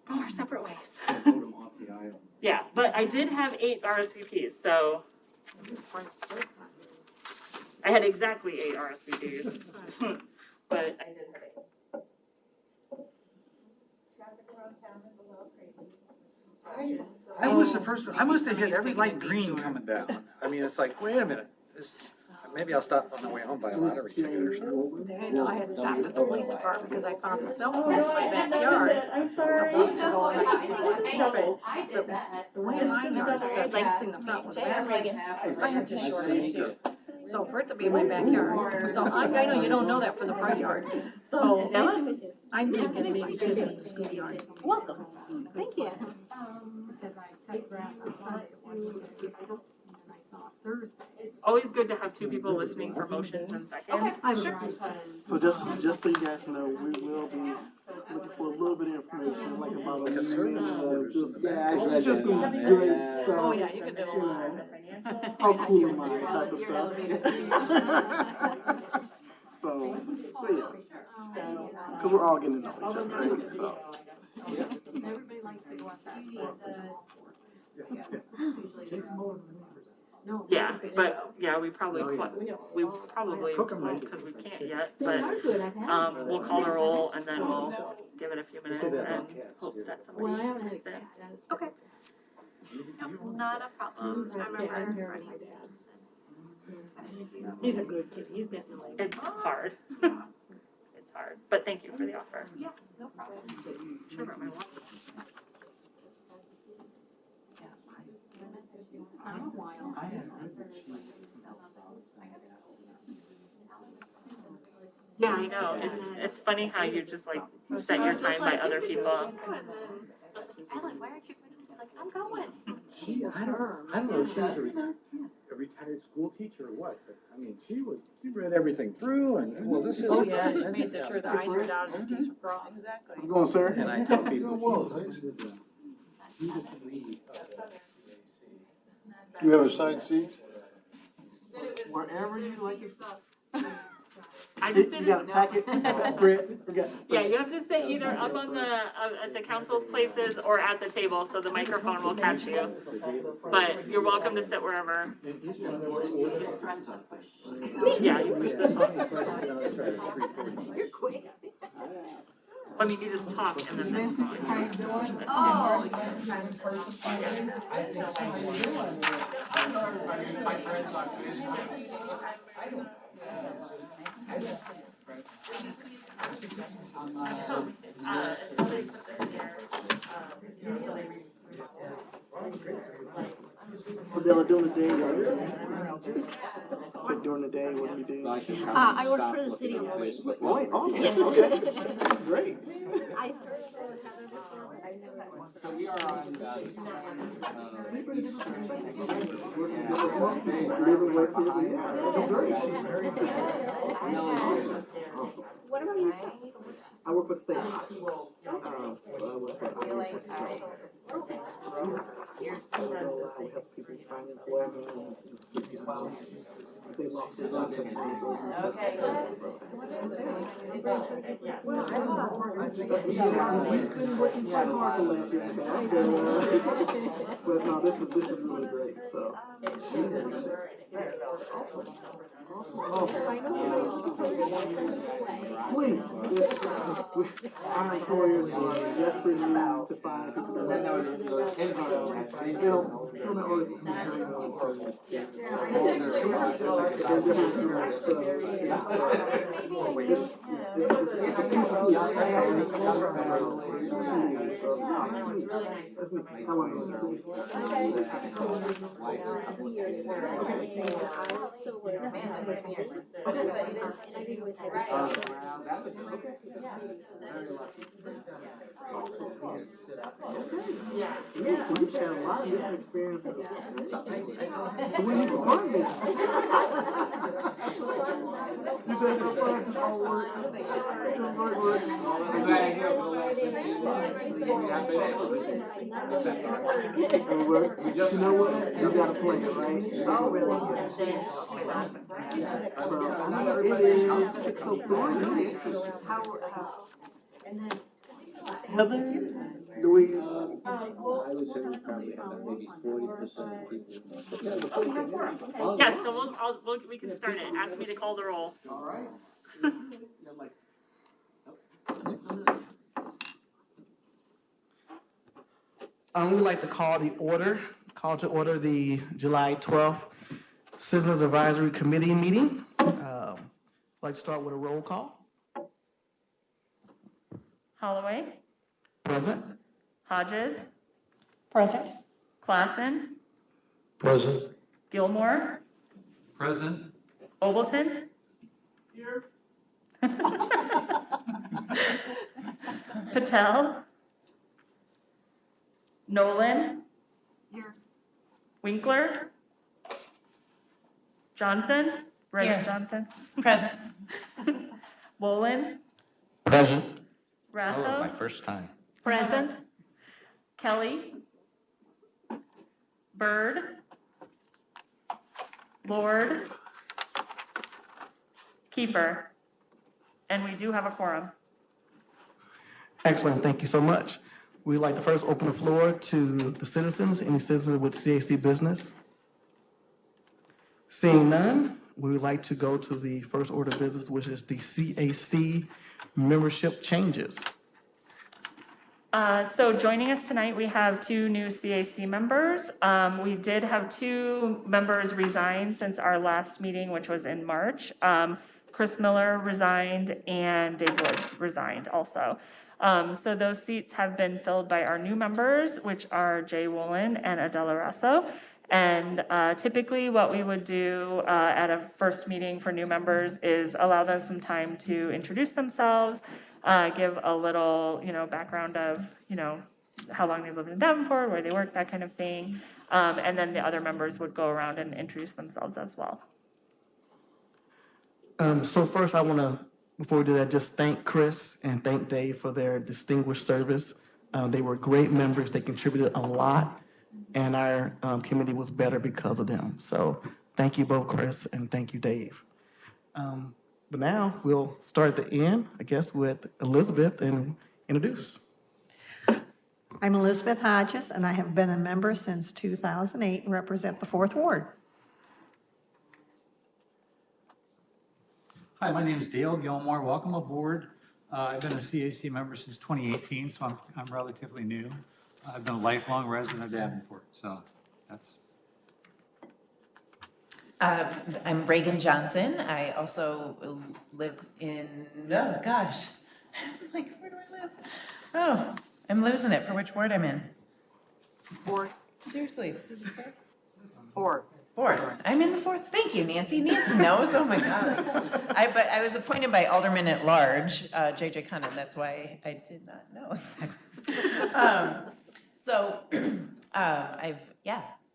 go our separate ways. Vote them off the aisle. Yeah, but I did have 8 RSVPs, so I had exactly 8 RSVPs, but I did have 8. I was the first one. I must have hit every light green coming down. I mean, it's like, wait a minute. Maybe I'll stop on the way home, buy a lottery ticket or something. I know, I had stopped at the police department because I found a cell Oh, phone in no, my I didn't backyard. notice it. I'm sorry. Months ago, and I This is double. I did that. The way mine are set, like in the front was battery. I have just short too. So for it to be in my backyard, so I know you don't know that for the front yard. So I'm thinking maybe just in the schoolyard. Welcome. Thank you. Because I cut grass on Sunday once a week. And I saw Thursday. It's always good to have 2 people listening for motions and seconds. Okay, sure. So just so you guys know, we will be looking for a little bit of information, like about a minute, just, just some great stuff. Oh, yeah, you can do a lot. How cool am I type of stuff. So yeah, because we're all getting to know each other, right? So. Everybody likes to go out that No. Yeah, but yeah, we probably won't, because we can't yet, but we'll call the roll and then we'll give it a few minutes and hope that Well, I somebody haven't had comes in. Okay. Not a problem. I remember running. He's a good kid, he's been like. It's hard. It's hard, but thank you for the offer. Yeah, no problem. Sure about my watch. I had heard that she had some health problems and I asked her. Yeah, I know. It's funny how you just like set your time by other people. I was like, Ellen, why aren't you going? She's like, I'm going. She, I don't know if she was a retired school teacher or what, but I mean, she read everything through and, well, this is. Oh, yeah, she made sure the I's were dotted and T's were crossed. Exactly. I'm going, sir. And I tell people. You have assigned seats? Wherever you like to sit. I just You got a didn't. packet, Brett, we got. Yeah, you have to sit either up on the at the council's places or at the table, so the microphone will catch you. But you're welcome to sit wherever. Yeah. You push this one. You're quick. I mean, you just talk and then this is on. You push this too. Oh, Somebody put this here. So Della, during the day, so during the day, what do you do? I work for the city of Wayne. Oh, wait, awesome, okay, great. I So we are on, Living where people, yeah, that'd be great. What about yourself? I work for the state. So I work for we help people find employment and get people out. If they lost their jobs, they can go we've been working quite hard for last year, but no, this is really great, so. Please, our employers are desperate need to find people that yeah, so you've had a lot of different experiences. So when you were on there, you think I'm fine, just all work, just work. I'm glad I hear it for the last 15 years. I've been able to. And work. You know what? You gotta play it, right? So it is 6:03. Heather, do we? I would say we probably have maybe 40% of people. Yes, so we can start it. Ask me to call the roll. All right. We'd like to call to order the July 12th Citizens Advisory Committee meeting. I'd like to start with a roll call. Holloway, Present. Hodges, Present. Klassen, Present. Gilmore, Present. Obleton. Here. Patel. Nolan. Here. Winkler. Johnson. Rose Here. Johnson. Present. Wolin. Present. Rasso. first time. Present. Kelly. Bird. Lord. Keeper. And we do have a quorum. Excellent, thank you so much. We'd like to first open the floor to the citizens, any citizens with CAC business. Seeing none, we would like to go to the first order of business, which is the CAC membership changes. So joining us tonight, we have two new CAC members. We did have two members resign since our last meeting, which was in March. Chris Miller resigned and Dave Woods resigned also. So those seats have been filled by our new members, which are Jay Woolen and Adela Rasso. And typically what we would do at a first meeting for new members is allow them some time to introduce themselves, give a little, background of, how long they've lived in Davenport, where they work, that kind of thing. And then the other members would go around and introduce themselves as well. So first I want to, before we do that, just thank Chris and thank Dave for their distinguished service. They were great members. They contributed a lot, and our committee was better because of them. So thank you both, Chris, and thank you, Dave. But now we'll start at the end, I guess, with Elizabeth and introduce. I'm Elizabeth Hodges, and I have been a member since 2008 and represent the 4th Ward. Hi, my name is Dale Gilmore. Welcome aboard. I've been a CAC member since 2018, so I'm relatively new. I've been a lifelong resident of Davenport, so that's. I'm Reagan Johnson. I also live in, oh gosh, like, where do I live? Oh, I'm losing it for which ward I'm in. 4th. Seriously, does it say? 4th. 4th. I'm in the 4th. Thank you, Nancy. Nancy knows. Oh my God. But I was appointed by Alderman at Large, JJ Cunningham. That's why I did not know exactly.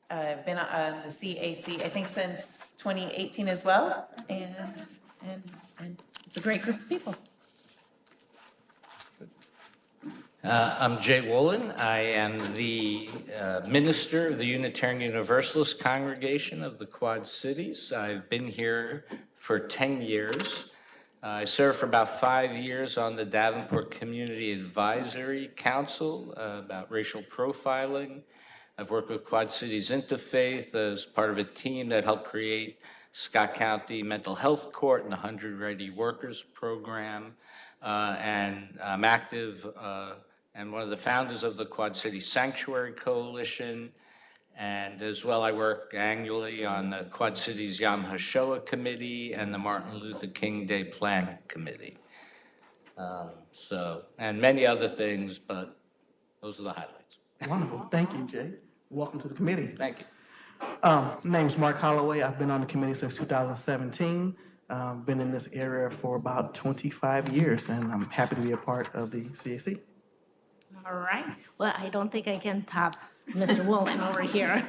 I've been on the CAC, I think, since 2018 as well, and it's a great group of people. I'm Jay Woolen. I am the minister of the Unitarian Universalist Congregation of the Quad Cities. I've been here for 10 years. I served for about 5 years on the Davenport Community Advisory Council about racial profiling. I've worked with Quad Cities Interfaith as part of a team that helped create Scott County Mental Health Court and the 100 Ready Workers Program. And I'm active and one of the founders of the Quad City Sanctuary Coalition. And as well, I work annually on the Quad Cities Yom HaShoah Committee and the Martin Luther King Day Planning Committee. And many other things, but those are the highlights. Wonderful. Thank you, Jay. Welcome to the committee. Thank you. My name's Mark Holloway. I've been on the committee since 2017. Been in this area for about 25 years, and I'm happy to be a part of the CAC. All right. Well, I don't think I can top Mr. Woolen over here.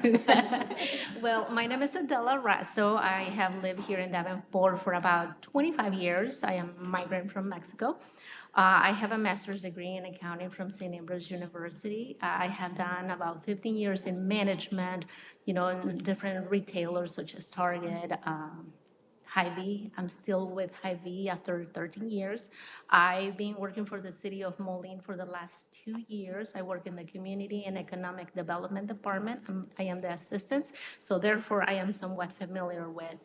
Well, my name is Adela Rasso. I have lived here in Davenport for about 25 years. I am a migrant from Mexico. I have a master's degree in accounting from St. Ambrose University. I have done about 15 years in management, in different retailers such as Target, Hy-Vee. I'm still with Hy-Vee after 13 years. I've been working for the city of Moline for the last 2 years. I work in the Community and Economic Development Department. I am the assistant, so therefore I am somewhat familiar with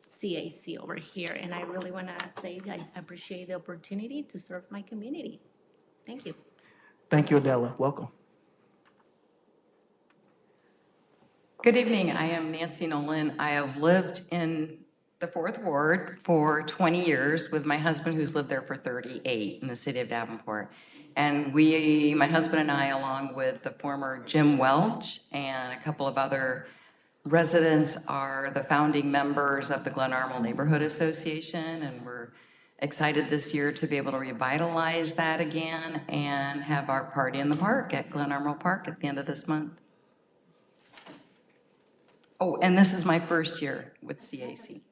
CAC over here, and I really want to say I appreciate the opportunity to serve my community. Thank you. Thank you, Adela. Welcome. Good evening. I am Nancy Nolan. I have lived in the 4th Ward for 20 years with my husband, who's lived there for 38 in the city of Davenport. And my husband and I, along with the former Jim Welch and a couple of other residents, are the founding members of the Glen Armel Neighborhood Association, and we're excited this year to be able to revitalize that again and have our party in the park at Glen Armel Park at the end of this month. Oh, and this is my first year with CAC.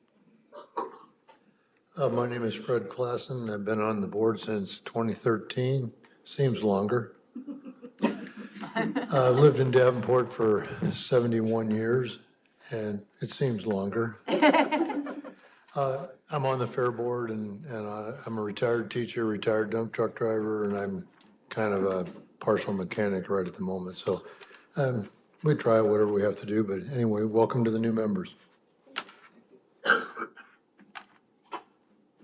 My name is Fred Klassen. I've been on the board since 2013. Seems longer. I've lived in Davenport for 71 years, and it seems longer. I'm on the fair board, and I'm a retired teacher, retired dump truck driver, and I'm kind of a partial mechanic right at the moment. So we try whatever we have to do, but anyway, welcome to the new members.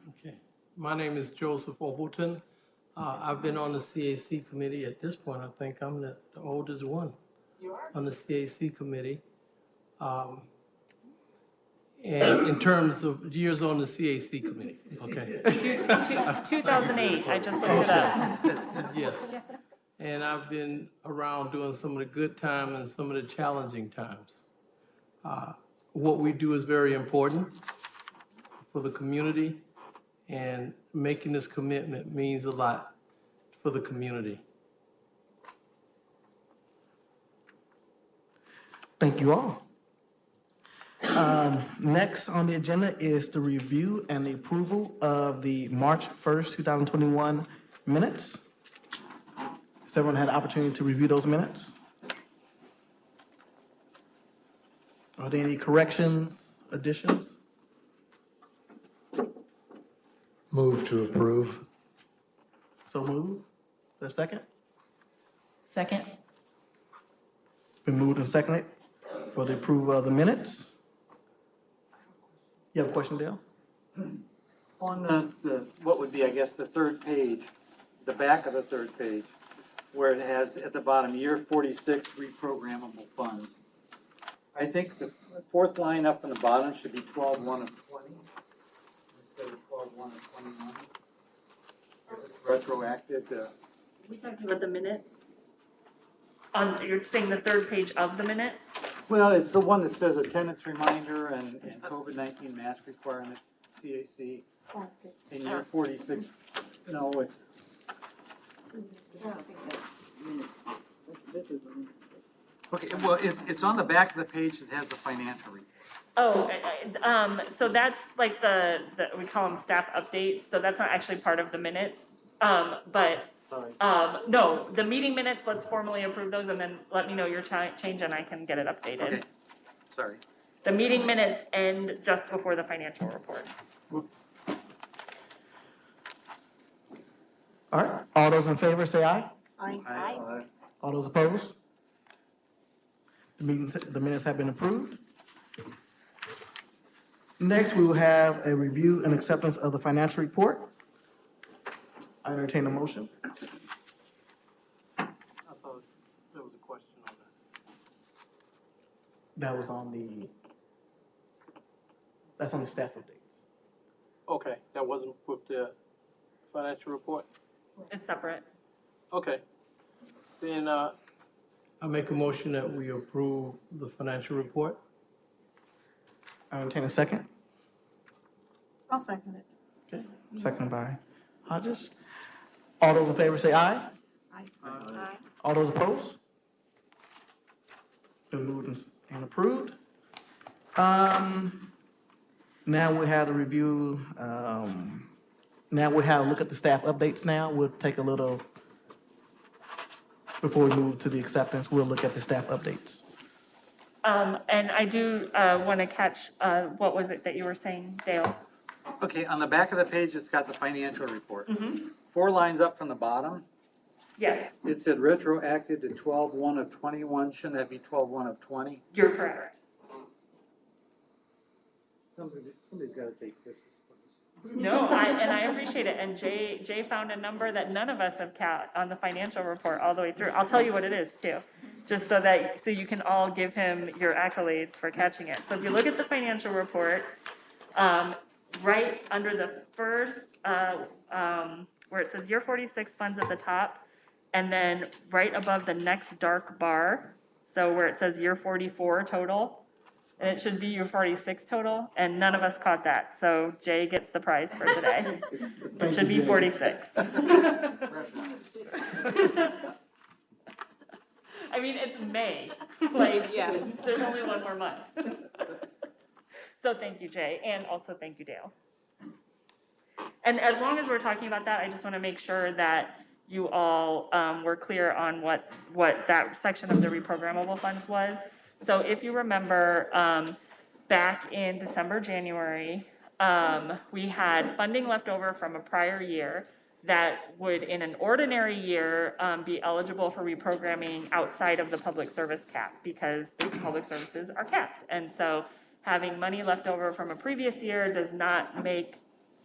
Okay, my name is Joseph Overton. I've been on the CAC committee. At this point, I think I'm the oldest one on the CAC committee. And in terms of years on the CAC committee, okay? 2008, I just looked it up. Yes. And I've been around doing some of the good times and some of the challenging times. What we do is very important for the community, and making this commitment means a lot for the community. Thank you all. Next on the agenda is the review and the approval of the March 1st, 2021 minutes. Has everyone had an opportunity to review those minutes? Are there any corrections, additions? Move to approve. So move. Is there a second? Second? Been moved and seconded for the approval of the minutes. You have a question, Dale? On the, what would be, I guess, the third page, the back of the third page, where it has at the bottom, year 46 reprogrammable funds. I think the fourth line up in the bottom should be 12/1 of 20 instead of 12/1 of 21. Retroactive to. We talking about the minutes? You're saying the third page of the minutes? Well, it's the one that says attendance reminder and COVID-19 mask requirements, CAC, in year 46. No, it's. Okay, well, it's on the back of the page that has the financial report. Oh, so that's like we call them staff updates, so that's not actually part of the minutes. No, the meeting minutes, let's formally approve those and then let me know your change and I can get it updated. Okay, sorry. The meeting minutes end just before the financial report. All right, all those in favor say aye. Aye. All those opposed? The minutes have been approved. Next, we will have a review and acceptance of the financial report. I entertain a motion. I thought there was a question on that. That was that's on the staff updates. Okay, that wasn't with the financial report? It's separate. Okay. Then, I make a motion that we approve the financial report. I entertain a second. I'll second it. Okay, second by Hodges. All those in favor say aye. Aye. All those opposed? Been moved and approved. Now we have a review, now we have a look at the staff updates now. We'll take a little, before we move to the acceptance, we'll look at the staff updates. And I do want to catch, what was it that you were saying, Dale? Okay, on the back of the page, it's got the financial report. Mm-hmm. 4 lines up from the bottom, Yes, it said retroactive to 12/1 of 21. Shouldn't that be 12/1 of 20? you're correct. Somebody's got to take this. No, I appreciate it, and Jay found a number that none of us have caught on the financial report all the way through. I'll tell you what it is too, just so you can all give him your accolades for catching it. So if you look at the financial report, right under the first, where it says year 46 funds at the top, and then right above the next dark bar, so where it says year 44 total, and it should be year 46 total, and none of us caught that. So Jay gets the prize for today. It should be 46. I mean, it's May. Like, yeah, there's only one more month. So thank you, Jay, and also thank you, Dale. And as long as we're talking about that, I just want to make sure that you all were clear on what that section of the reprogrammable funds was. So if you remember, back in December, January, we had funding left over from a prior year that would, in an ordinary year, be eligible for reprogramming outside of the public service cap because these public services are capped. And so having money left over from a previous year does not make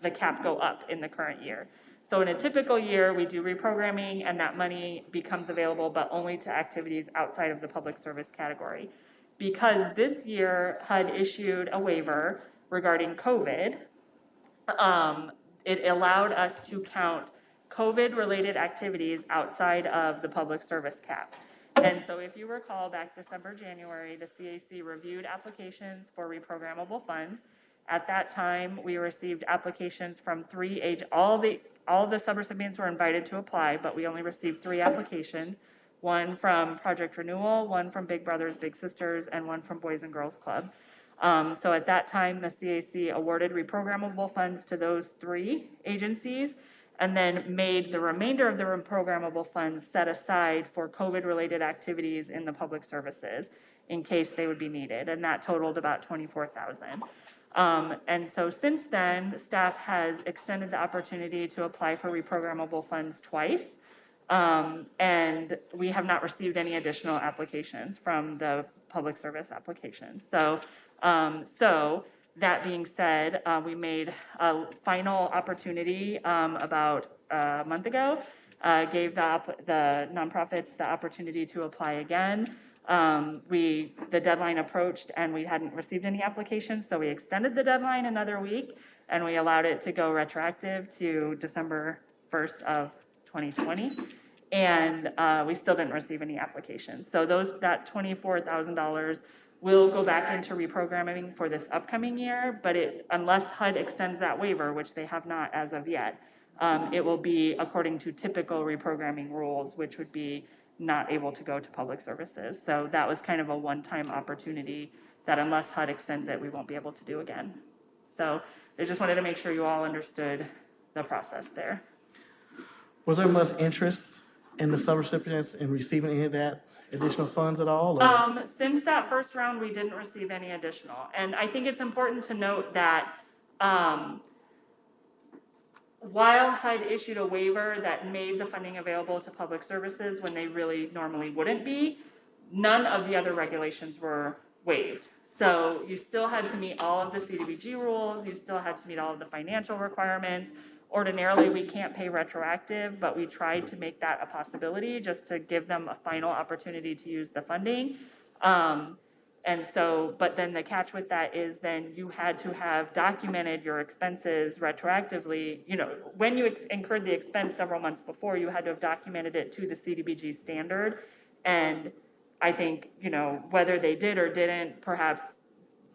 the cap go up in the current year. So in a typical year, we do reprogramming and that money becomes available, but only to activities outside of the public service category. Because this year HUD issued a waiver regarding COVID, it allowed us to count COVID-related activities outside of the public service cap. And so if you recall, back December, January, the CAC reviewed applications for reprogrammable funds. At that time, we received applications from all the subrecipients were invited to apply, but we only received 3 applications. One from Project Renewal, one from Big Brothers Big Sisters, and one from Boys and Girls Club. So at that time, the CAC awarded reprogrammable funds to those 3 agencies and then made the remainder of the reprogrammable funds set aside for COVID-related activities in the public services in case they would be needed, and that totaled about $24,000. And so since then, staff has extended the opportunity to apply for reprogrammable funds twice, and we have not received any additional applications from the public service applications. So that being said, we made a final opportunity about a month ago, gave the nonprofits the opportunity to apply again. The deadline approached and we hadn't received any applications, so we extended the deadline another week and we allowed it to go retroactive to December 1st of 2020. And we still didn't receive any applications. So that $24,000 will go back into reprogramming for this upcoming year, but unless HUD extends that waiver, which they have not as of yet, it will be according to typical reprogramming rules, which would be not able to go to public services. So that was kind of a one-time opportunity that unless HUD extends it, we won't be able to do again. So I just wanted to make sure you all understood the process there. Was there much interest in the subrecipients in receiving any of that additional funds at all? Or? Since that first round, we didn't receive any additional. And I think it's important to note that while HUD issued a waiver that made the funding available to public services when they really normally wouldn't be, none of the other regulations were waived. So you still had to meet all of the CDBG rules, you still had to meet all of the financial requirements. Ordinarily, we can't pay retroactive, but we tried to make that a possibility just to give them a final opportunity to use the funding. But then the catch with that is then you had to have documented your expenses retroactively. You know, when you incurred the expense several months before, you had to have documented it to the CDBG standard. And I think, you know, whether they did or didn't, perhaps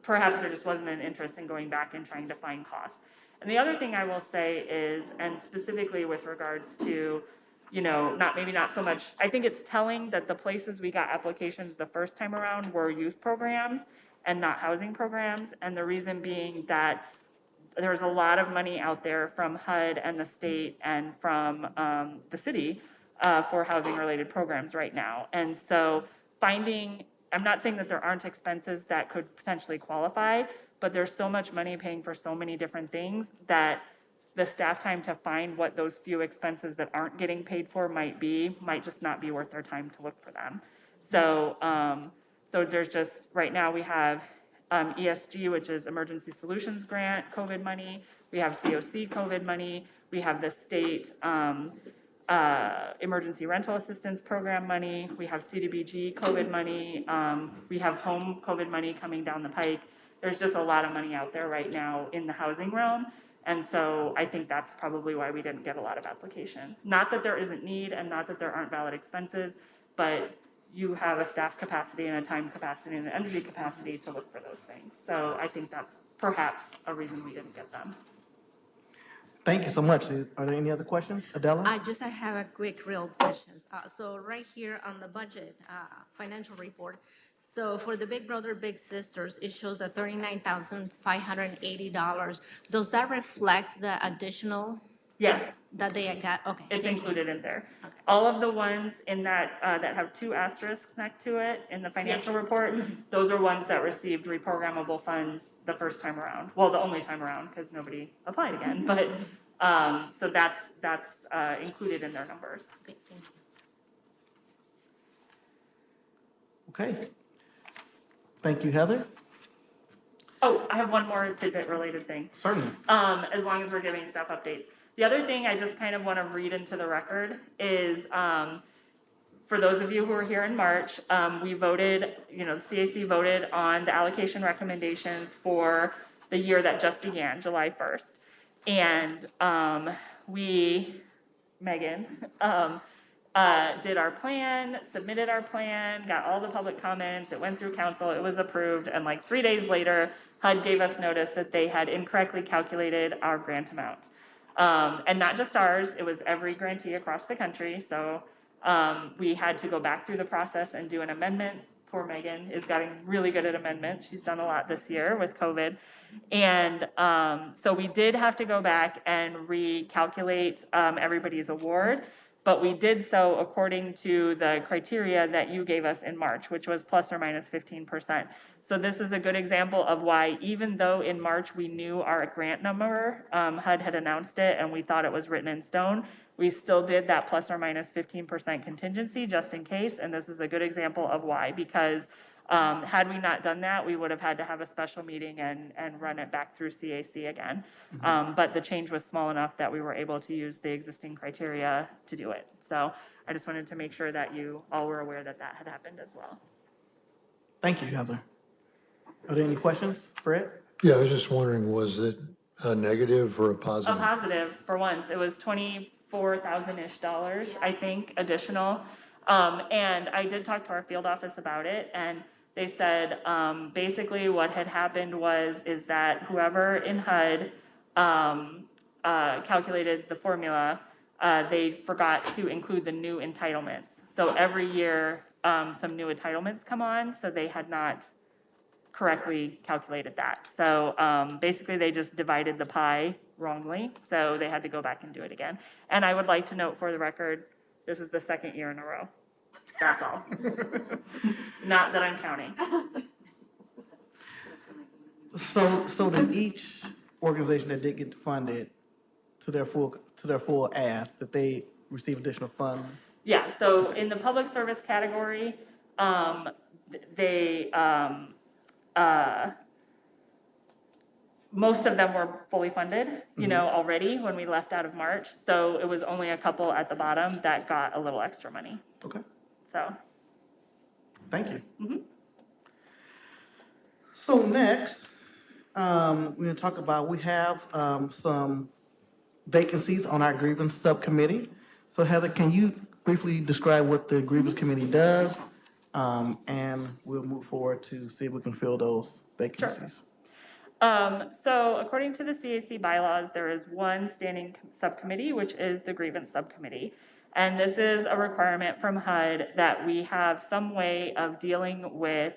there just wasn't an interest in going back and trying to find costs. And the other thing I will say is, and specifically with regards to, you know, not so much, I think it's telling that the places we got applications the first time around were youth programs and not housing programs. And the reason being that there's a lot of money out there from HUD and the state and from the city for housing related programs right now. And so I'm not saying that there aren't expenses that could potentially qualify, but there's so much money paying for so many different things that the staff time to find what those few expenses that aren't getting paid for might just not be worth their time to look for them. So there's just, right now we have ESG, which is Emergency Solutions Grant, COVID money. We have COC COVID money. We have the state Emergency Rental Assistance Program money. We have CDBG COVID money. We have home COVID money coming down the pike. There's just a lot of money out there right now in the housing realm. And so I think that's probably why we didn't get a lot of applications. Not that there isn't need and not that there aren't valid expenses, but you have a staff capacity and a time capacity and an energy capacity to look for those things. So I think that's perhaps a reason we didn't get them. Thank you so much. Are there any other questions? Adela? I have a quick real questions. So right here on the budget financial report, so for the Big Brother Big Sisters, it shows the $39,580. Does that reflect the additional? Yes. That they got? Okay. It's included in there. Okay. All of the ones in that that have 2 asterisks next to it in the financial report, those are ones that received reprogrammable funds the first time around. Well, the only time around because nobody applied again. But so that's included in their numbers. Okay, thank you. Okay. Thank you, Heather. Oh, I have one more tidbit related thing. Certainly. As long as we're giving staff updates. The other thing I just kind of want to read into the record is, for those of you who were here in March, we voted, the CAC voted on the allocation recommendations for the year that just began, July 1st. And Megan, did our plan, submitted our plan, got all the public comments, it went through council, it was approved, and like 3 days later, HUD gave us notice that they had incorrectly calculated our grant amount. And not just ours, it was every grantee across the country, so we had to go back through the process and do an amendment. Poor Megan is getting really good at amendments. She's done a lot this year with COVID. And so we did have to go back and recalculate everybody's award, but we did so according to the criteria that you gave us in March, which was plus or minus 15%. So this is a good example of why, even though in March we knew our grant number, HUD had announced it and we thought it was written in stone, we still did that plus or minus 15% contingency just in case. And this is a good example of why, because had we not done that, we would have had to have a special meeting and run it back through CAC again. But the change was small enough that we were able to use the existing criteria to do it. So I just wanted to make sure that you all were aware that that had happened as well. Thank you, Heather. Are there any questions for it? Yeah, I was just wondering, was it a negative or a A positive? positive for once. It was $24,000-ish, I think, additional. And I did talk to our field office about it, and they said basically what had happened is that whoever in HUD calculated the formula, they forgot to include the new entitlements. So every year some new entitlements come on, so they had not correctly calculated that. So basically they just divided the pie wrongly, so they had to go back and do it again. And I would like to note for the record, this is the second year in a row. That's all. Not that I'm counting. So then each organization that did get funded to their full ask, that they receive additional funds? Yeah, so in the public service category, they most of them were fully funded, already when we left out of March. So it was only a couple at the bottom that got a little extra money. Okay. So. Thank you. So next, we're going to talk about, we have some vacancies on our grievance subcommittee. So Heather, can you briefly describe what the grievance committee does? And we'll move forward to see if we can fill those vacancies. Sure. So according to the CAC bylaws, there is one standing subcommittee, which is the grievance subcommittee. And this is a requirement from HUD that we have some way of dealing with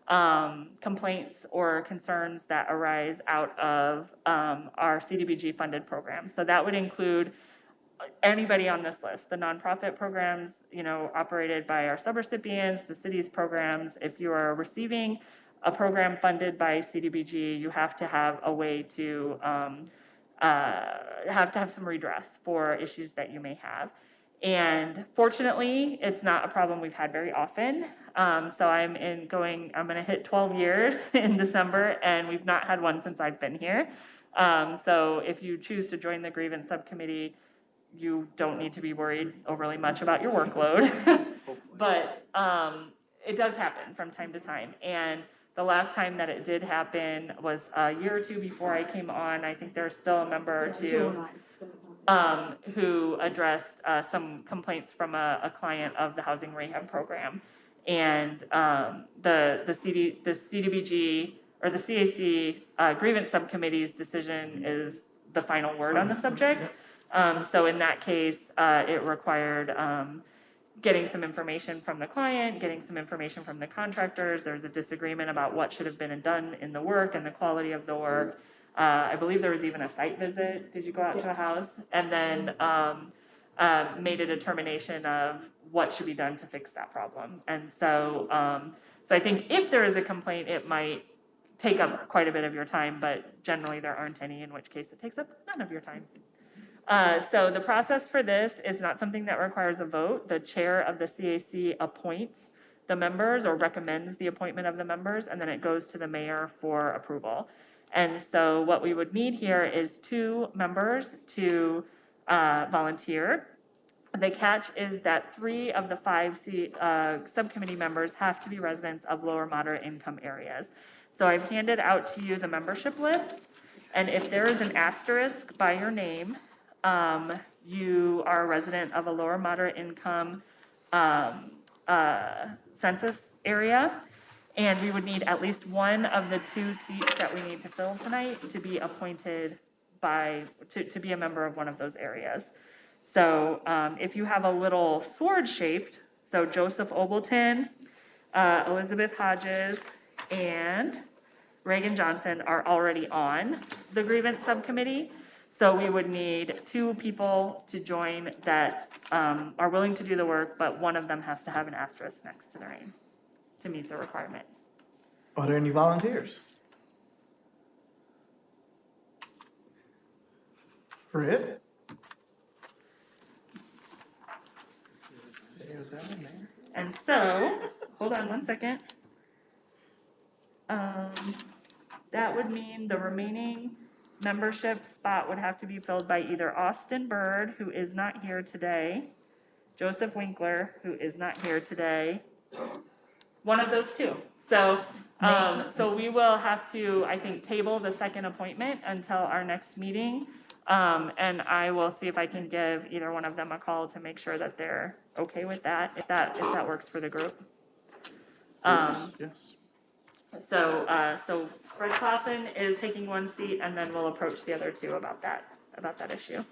complaints or concerns that arise out of our CDBG funded programs. So that would include anybody on this list, the nonprofit programs, operated by our subrecipients, the city's programs. If you are receiving a program funded by CDBG, you have to have a way to have some redress for issues that you may have. And fortunately, it's not a problem we've had very often. So I'm going to hit 12 years in December, and we've not had one since I've been here. So if you choose to join the grievance subcommittee, you don't need to be worried overly much about your workload. But it does happen from time to time. And the last time that it did happen was a year or two before I came on. I think there's still a member or two who addressed some complaints from a client of the housing rehab program. And the CDBG or the CAC grievance subcommittee's decision is the final word on the subject. So in that case, it required getting some information from the client, getting some information from the contractors. There's a disagreement about what should have been done in the work and the quality of the work. I believe there was even a site visit. Did you go out to a house? And then made a determination of what should be done to fix that problem. And so, so I think if there is a complaint, it might take up quite a bit of your time, but generally there aren't any, in which case it takes up none of your time. So the process for this is not something that requires a vote. The chair of the CAC appoints the members or recommends the appointment of the members, and then it goes to the mayor for approval. And so what we would need here is 2 members to volunteer. The catch is that 3 of the 5 subcommittee members have to be residents of lower moderate income areas. So I've handed out to you the membership list, and if there is an asterisk by your name, you are a resident of a lower moderate income census area, and we would need at least one of the 2 seats that we need to fill tonight to be appointed to be a member of one of those areas. So if you have a little sword shaped, so Joseph Obleton, Elizabeth Hodges, and Reagan Johnson are already on the grievance subcommittee. So we would need 2 people to join that are willing to do the work, but one of them has to have an asterisk next to their name to meet the requirement. Are there any volunteers? Fred? And so, hold on one second. That would mean the remaining membership spot would have to be filled by either Austin Bird, who is not here today, Joseph Winkler, who is not here today, one of those 2. So, so we will have to, I think, table the second appointment until our next meeting. And I will see if I can give either one of them a call to make sure that they're okay with that, if that works for the group. Yes. So Fred Clausen is taking 1 seat, and then we'll approach the other 2 about that issue.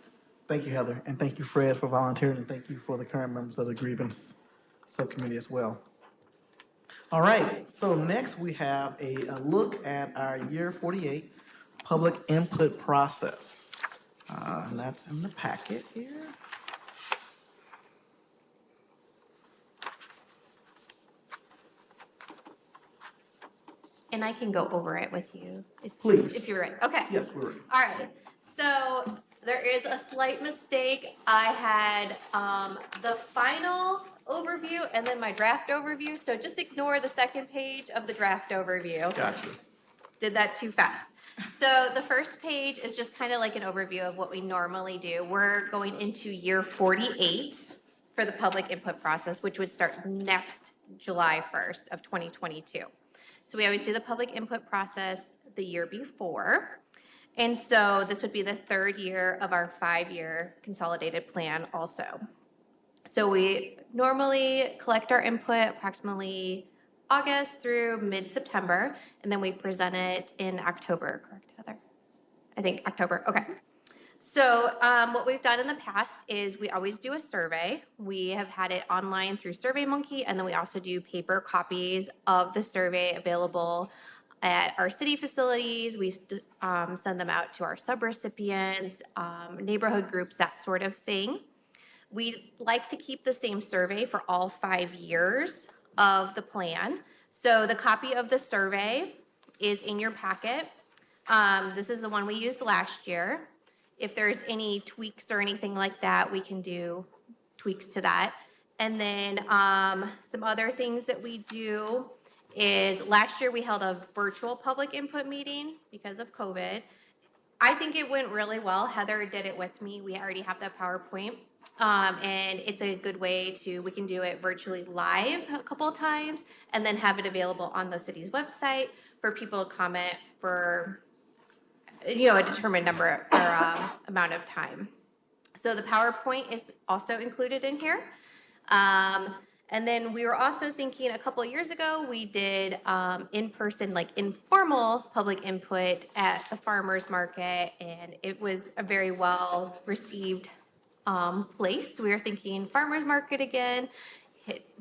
Thank you, Heather, and thank you, Fred, for volunteering, and thank you for the current members of the grievance subcommittee as well. All right, so next we have a look at our year 48 public input process. And that's in the packet here. And I can go over it with you. Please. If you're ready. Okay. Yes, we're ready. All right. So there is a slight mistake. I had the final overview and then my draft overview. So just ignore the second page of the draft overview. Gotcha. Did that too fast. So the first page is just kind of like an overview of what we normally do. We're going into year 48 for the public input process, which would start next July 1st of 2022. So we always do the public input process the year before. And so this would be the 3rd year of our 5-year consolidated plan also. So we normally collect our input approximately August through mid-September, and then we present it in October, correct, Heather? I think October, okay. So what we've done in the past is we always do a survey. We have had it online through SurveyMonkey, and then we also do paper copies of the survey available at our city facilities. We send them out to our subrecipients, neighborhood groups, that sort of thing. We like to keep the same survey for all 5 years of the plan. So the copy of the survey is in your packet. This is the one we used last year. If there's any tweaks or anything like that, we can do tweaks to that. And then some other things that we do is last year we held a virtual public input meeting because of COVID. I think it went really well. Heather did it with me. We already have that PowerPoint. And it's a good way we can do it virtually live a couple of times and then have it available on the city's website for people to comment for, a determined number or amount of time. So the PowerPoint is also included in here. And then we were also thinking a couple of years ago, we did in-person, like informal public input at the farmer's market, and it was a very well received place. We were thinking farmer's market again,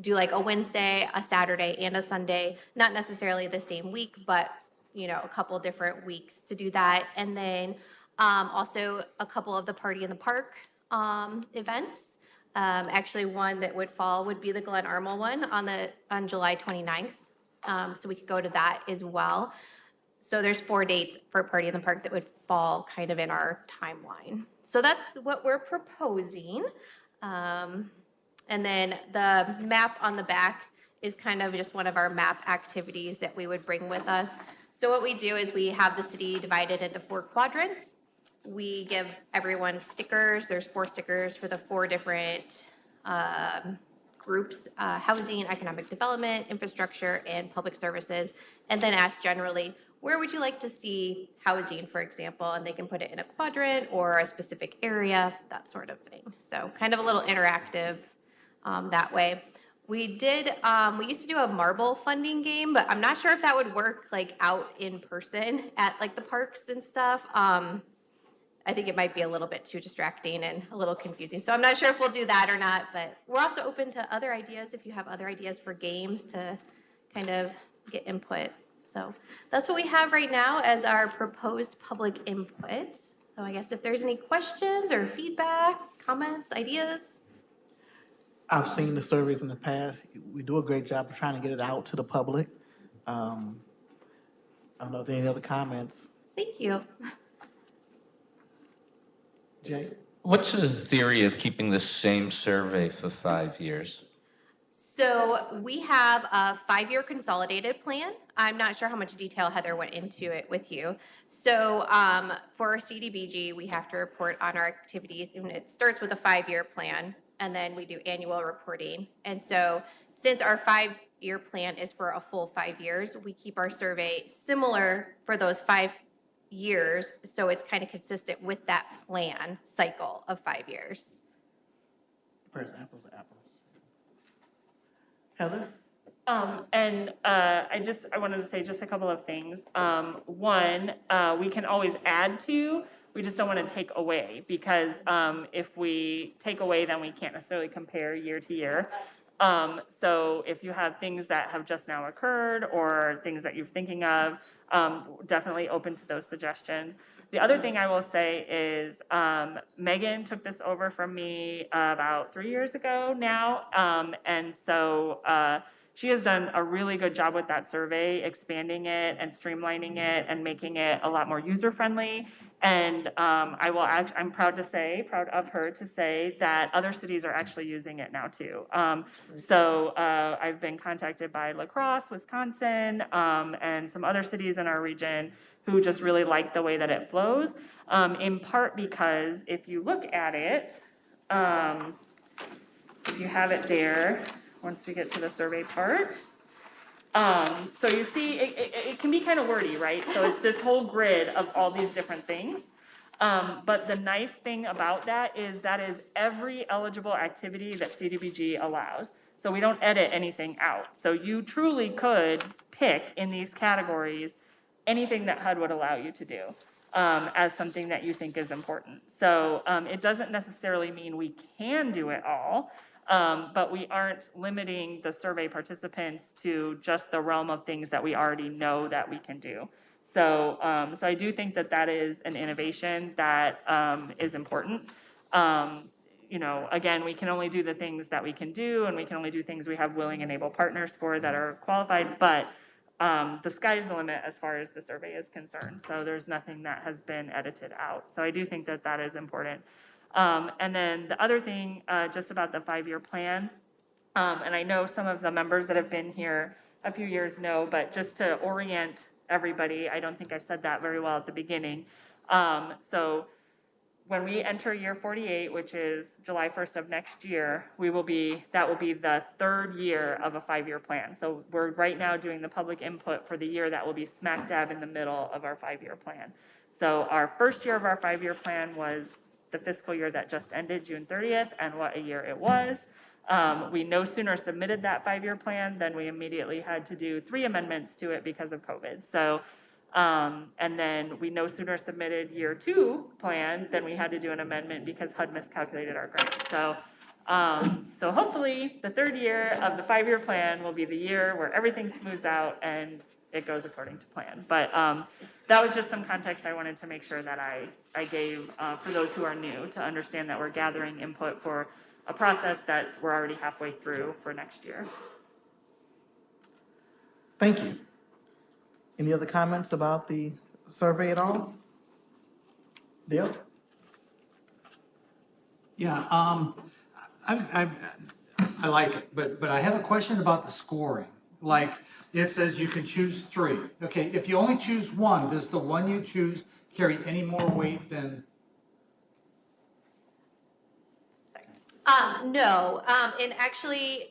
do like a Wednesday, a Saturday, and a Sunday, not necessarily the same week, but a couple different weeks to do that. And then also a couple of the Party in the Park events. Actually, one that would fall would be the Glen Armel one on July 29th. So we could go to that as well. So there's 4 dates for Party in the Park that would fall kind of in our timeline. So that's what we're proposing. And then the map on the back is kind of just one of our map activities that we would bring with us. So what we do is we have the city divided into 4 quadrants. we give everyone stickers. There's 4 stickers for the 4 different groups, housing, economic development, infrastructure, and public services. And then ask generally, where would you like to see housing, for example? And they can put it in a quadrant or a specific area, that sort of thing. So kind of a little interactive that way. We used to do a marble funding game, but I'm not sure if that would work like out in person at like the parks and stuff. I think it might be a little bit too distracting and a little confusing. So I'm not sure if we'll do that or not, but we're also open to other ideas if you have other ideas for games to kind of get input. So that's what we have right now as our proposed public input. So I guess if there's any questions or feedback, comments, ideas. I've seen the surveys in the past. We do a great job of trying to get it out to the public. I don't know if there are any other comments. Thank you. Jay? What's the theory of keeping the same survey for 5 years? So we have a 5-year consolidated plan. I'm not sure how much detail Heather went into it with you. So for our CDBG, we have to report on our activities, and it starts with a 5-year plan, and then we do annual reporting. And so since our 5-year plan is for a full 5 years, we keep our survey similar for those 5 years, so it's kind of consistent with that plan cycle of 5 years. Where's apples to apples? Heather? I wanted to say just a couple of things. One, we can always add to, we just don't want to take away, because if we take away, then we can't necessarily compare year to year. So if you have things that have just now occurred or things that you're thinking of, definitely open to those suggestions. The other thing I will say is Megan took this over from me about 3 years ago now. And so she has done a really good job with that survey, expanding it and streamlining it and making it a lot more user-friendly. And I'm proud of her to say that other cities are actually using it now too. So I've been contacted by La Crosse, Wisconsin, and some other cities in our region who just really like the way that it flows, in part because if you look at it, if you have it there, once we get to the survey part, so you see it can be kind of wordy, right? So it's this whole grid of all these different things. But the nice thing about that is every eligible activity that CDBG allows. So we don't edit anything out. So you truly could pick in these categories anything that HUD would allow you to do as something that you think is important. So it doesn't necessarily mean we can do it all, but we aren't limiting the survey participants to just the realm of things that we already know that we can do. So I do think that is an innovation that is important. Again, we can only do the things that we can do, and we can only do things we have willing and able partners for that are qualified, but the sky's the limit as far as the survey is concerned. So there's nothing that has been edited out. So I do think that is important. And then the other thing, just about the 5-year plan, and I know some of the members that have been here a few years know, but just to orient everybody, I don't think I said that very well at the beginning. So when we enter year 48, which is July 1st of next year, that will be the 3rd year of a 5-year plan. So we're right now doing the public input for the year that will be smack dab in the middle of our 5-year plan. So our first year of our 5-year plan was the fiscal year that just ended, June 30th, and what a year it was. We no sooner submitted that 5-year plan than we immediately had to do 3 amendments to it because of COVID. So, and then we no sooner submitted year 2 plan than we had to do an amendment because HUD miscalculated our grant. So hopefully the 3rd year of the 5-year plan will be the year where everything smooths out and it goes according to plan. But that was just some context I wanted to make sure that I gave for those who are new to understand that we're gathering input for a process that we're already halfway through for next year. Thank you. Any other comments about the survey at all? Dale? Yeah, I like it, but I have a question about the scoring. Like, it says you can choose 3. Okay, if you only choose 1, does the one you choose carry any more weight than No, and actually,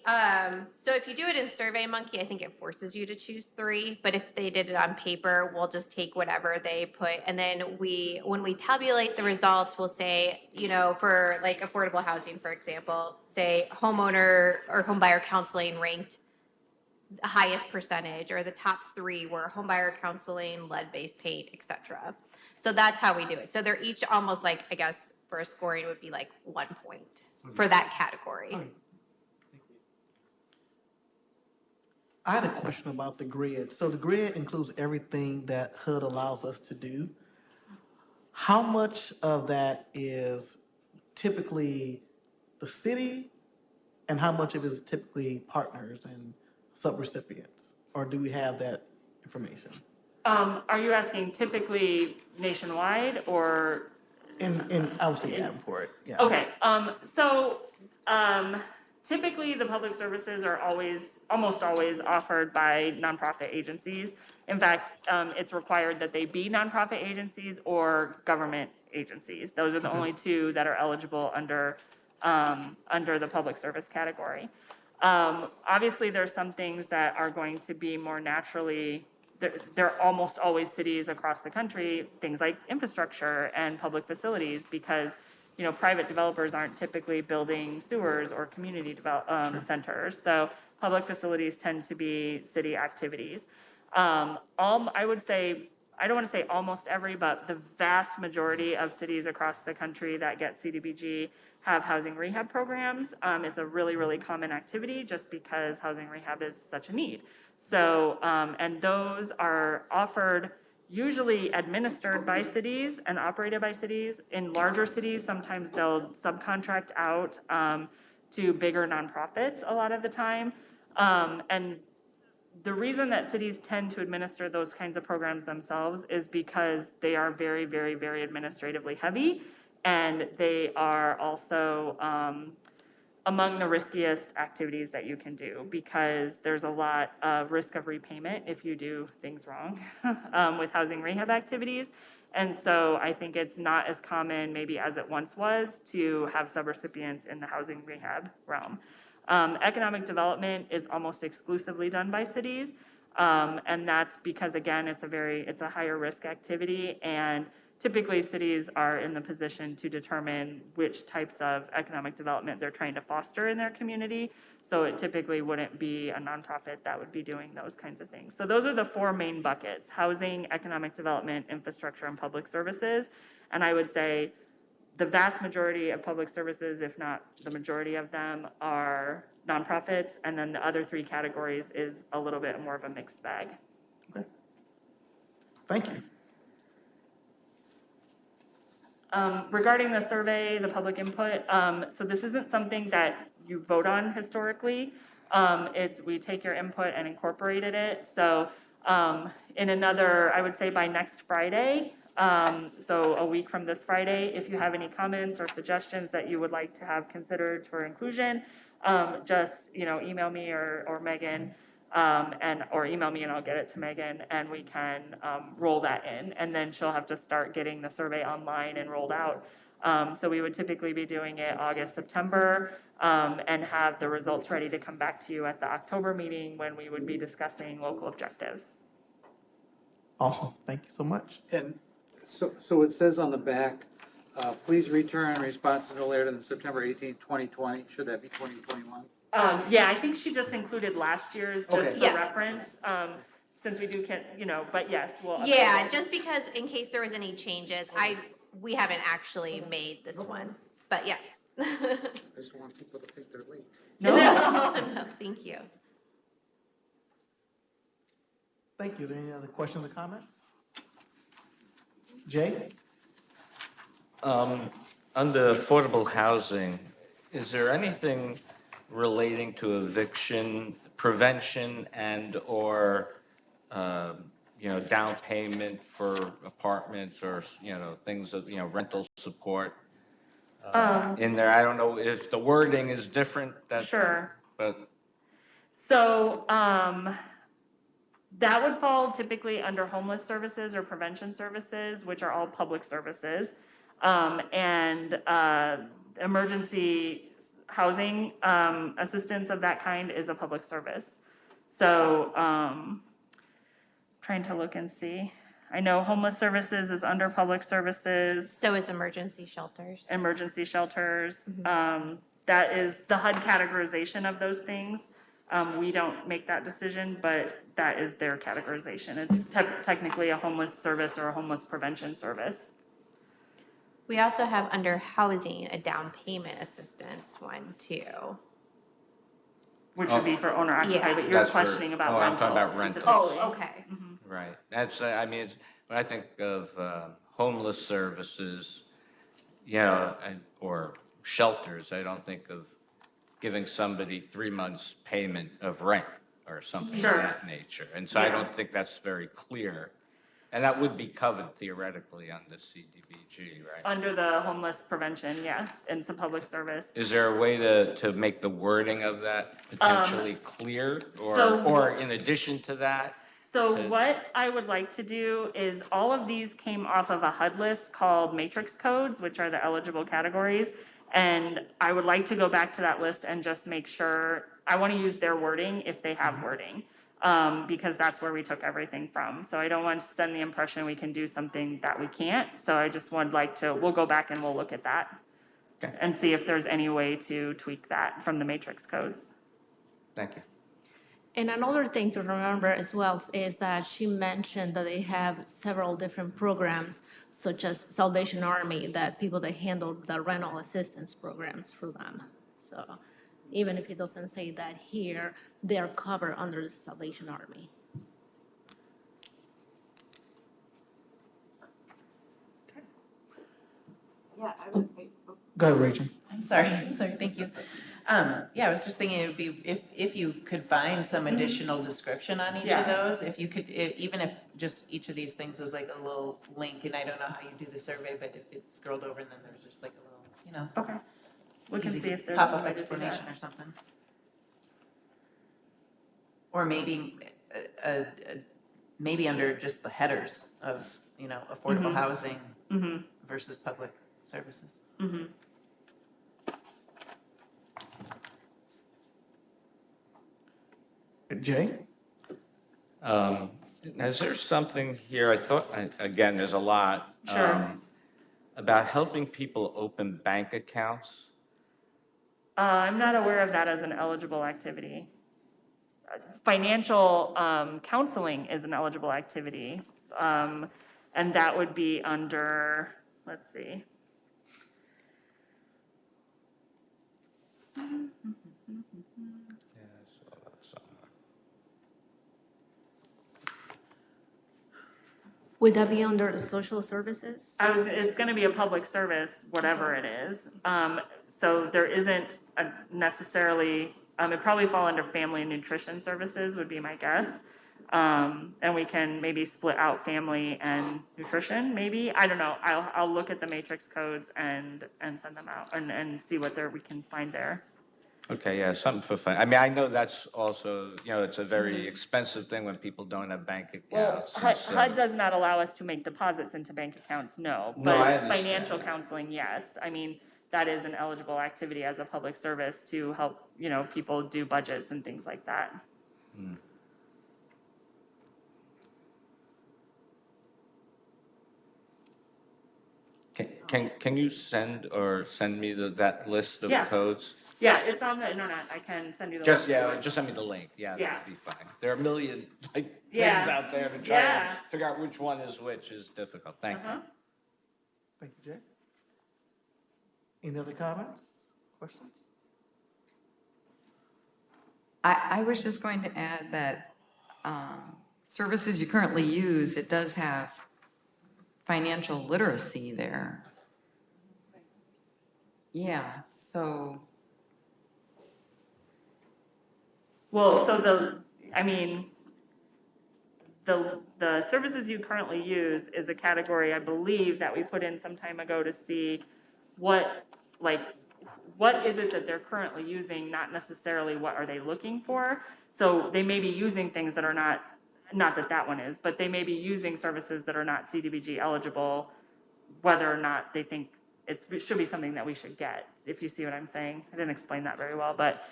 so if you do it in SurveyMonkey, I think it forces you to choose 3, but if they did it on paper, we'll just take whatever they put, and then when we tabulate the results, we'll say, you know, for like affordable housing, for example, say homeowner or homebuyer counseling ranked the highest percentage, or the top 3 were homebuyer counseling, lead-based paint, etc. So that's how we do it. So they're each almost like, I guess, for a scoring would be like 1 point for that category. I had a question about the grid. So the grid includes everything that HUD allows us to do. How much of that is typically the city, and how much of it is typically partners and subrecipients? Or do we have that information? Are you asking typically nationwide or? I would say Davenport, yeah. Okay, typically the public services are almost always offered by nonprofit agencies. In fact, it's required that they be nonprofit agencies or government agencies. Those are the only 2 that are eligible under the public service category. Obviously, there's some things that are going to be more naturally, there are almost always cities across the country, things like infrastructure and public facilities, because, you know, private developers aren't typically building sewers or community centers. So public facilities tend to be city activities. I would say, I don't want to say almost every, but the vast majority of cities across the country that get CDBG have housing rehab programs. It's a really, really common activity just because housing rehab is such a need. So, and those are offered, usually administered by cities and operated by cities. In larger cities, sometimes they'll subcontract out to bigger nonprofits a lot of the time. And the reason that cities tend to administer those kinds of programs themselves is because they are very, very, very administratively heavy, and they are also among the riskiest activities that you can do, because there's a lot of risk of repayment if you do things wrong with housing rehab activities. And so I think it's not as common maybe as it once was to have subrecipients in the housing rehab realm. Economic development is almost exclusively done by cities. And that's because, again, it's a higher risk activity, and typically cities are in the position to determine which types of economic development they're trying to foster in their community. So it typically wouldn't be a nonprofit that would be doing those kinds of things. So those are the 4 main buckets: housing, economic development, infrastructure, and public services. And I would say the vast majority of public services, if not the majority of them, are nonprofits. And then the other 3 categories is a little bit more of a mixed bag. Okay. Thank you. Regarding the survey, the public input, so this isn't something that you vote on historically. We take your input and incorporated it. So in another, I would say by next Friday, so a week from this Friday, if you have any comments or suggestions that you would like to have considered for inclusion, just, you know, email me or Megan. Or email me and I'll get it to Megan, and we can roll that in, and then she'll have to start getting the survey online and rolled out. So we would typically be doing it August, September, and have the results ready to come back to you at the October meeting when we would be discussing local objectives. Awesome. Thank you so much. And so it says on the back, please return responses no later than September 18th, 2020. Should that be 2021? Yeah, I think she just included last year's just Okay. for Yeah. reference, since we do, you know, but yes, we'll. update Yeah, it. just because in case there was any changes, we haven't actually made this one, but yes. I just don't want people to think they're late. No. No, thank you. Thank you. Any other questions or comments? Jay? Under affordable housing, is there anything relating to eviction prevention and/or down payment for apartments, or things of rental support in there? I don't know if the wording is different. Sure. But So, that would fall typically under homeless services or prevention services, which are all public services. And emergency housing, assistance of that kind is a public service. So, trying to look and see. I know homeless services is under public services. So it's emergency shelters. Emergency shelters. That is the HUD categorization of those things. We don't make that decision, but that is their categorization. It's technically a homeless service or a homeless prevention service. We also have under housing a down payment assistance one too. Which would be for owner occupied, Yeah. but you're That's for- questioning about oh, I'm rental. talking about rental. specifically. Oh, okay. Right, that's, I mean, when I think of homeless services, you know, or shelters, I don't think of giving somebody 3 months' payment of rent or something of Sure. that nature. And so I Yeah. don't think that's very clear. And that would be covered theoretically on the CDBG, right? Under the homeless prevention, yes, and it's a public service. Is there a way to make the wording of that potentially clear? so- Or in addition to that? So to- what I would like to do is all of these came off of a HUD list called matrix codes, which are the eligible categories. And I would like to go back to that list and just make sure, I want to use their wording if they have wording. Because that's where we took everything from. So I don't want to send the impression we can do something that we can't. So I just would like to, we'll go back and we'll look at that. Okay. And see if there's any way to tweak that from the matrix codes. Thank you. And another thing to remember as well is that she mentioned that they have several different programs, such as Salvation Army, that people that handle the rental assistance programs for them. So even if it doesn't say that here, they are covered under the Salvation Army. Yeah, I would, Go ahead, Rachel. I'm sorry, thank you. Yeah, I was just thinking it would be, if you could find some additional description on each Yeah. of those, if you could, even if just each of these things was like a little link, and I don't know how you do the survey, but if it's scrolled over and then there's just like a little, you know. Okay. We can easy see if there's pop-up a way to do explanation that. or something. Or maybe, maybe under just the headers of, you know, affordable Mhm. housing Mhm. versus public services. Mhm. Jay? Is there something here, I thought, again, there's a lot. Sure. About helping people open bank accounts? I'm not aware of that as an eligible activity. Financial counseling is an eligible activity, and that would be under, let's see. Would that be under the social services? It's gonna be a public service, whatever it is. So there isn't necessarily, it'd probably fall under family and nutrition services would be my guess. And we can maybe split out family and nutrition, maybe. I don't know. I'll look at the matrix codes and send them out and see what we can find there. Okay, yeah, something for fun. I mean, I know that's also, you know, it's a very expensive thing when people don't have bank Well, accounts. and so- HUD does not allow us to make deposits into bank accounts, no. No, I But understand. financial counseling, yes. I mean, that is an eligible activity as a public service to help, you know, people do budgets and things like that. Hmm. Can you send me that list of Yeah. codes? Yeah, it's on the internet. I can send you the Just, link to yeah, it. just send me the link. Yeah, Yeah. that'd be fine. There are a million, like, things Yeah. out there to try Yeah. and figure out which one is which is difficult. Thank you. Uh-huh. Thank you, Jay. Any other comments, questions? I was just going to add that services you currently use, it does have financial literacy there. Yeah, so. Well, so the services you currently use is a category, I believe, that we put in some time ago to see what is it that they're currently using, not necessarily what are they looking for. So they may be using things that are not that one is, but they may be using services that are not CDBG eligible, whether or not they think it should be something that we should get, if you see what I'm saying. I didn't explain that very well, but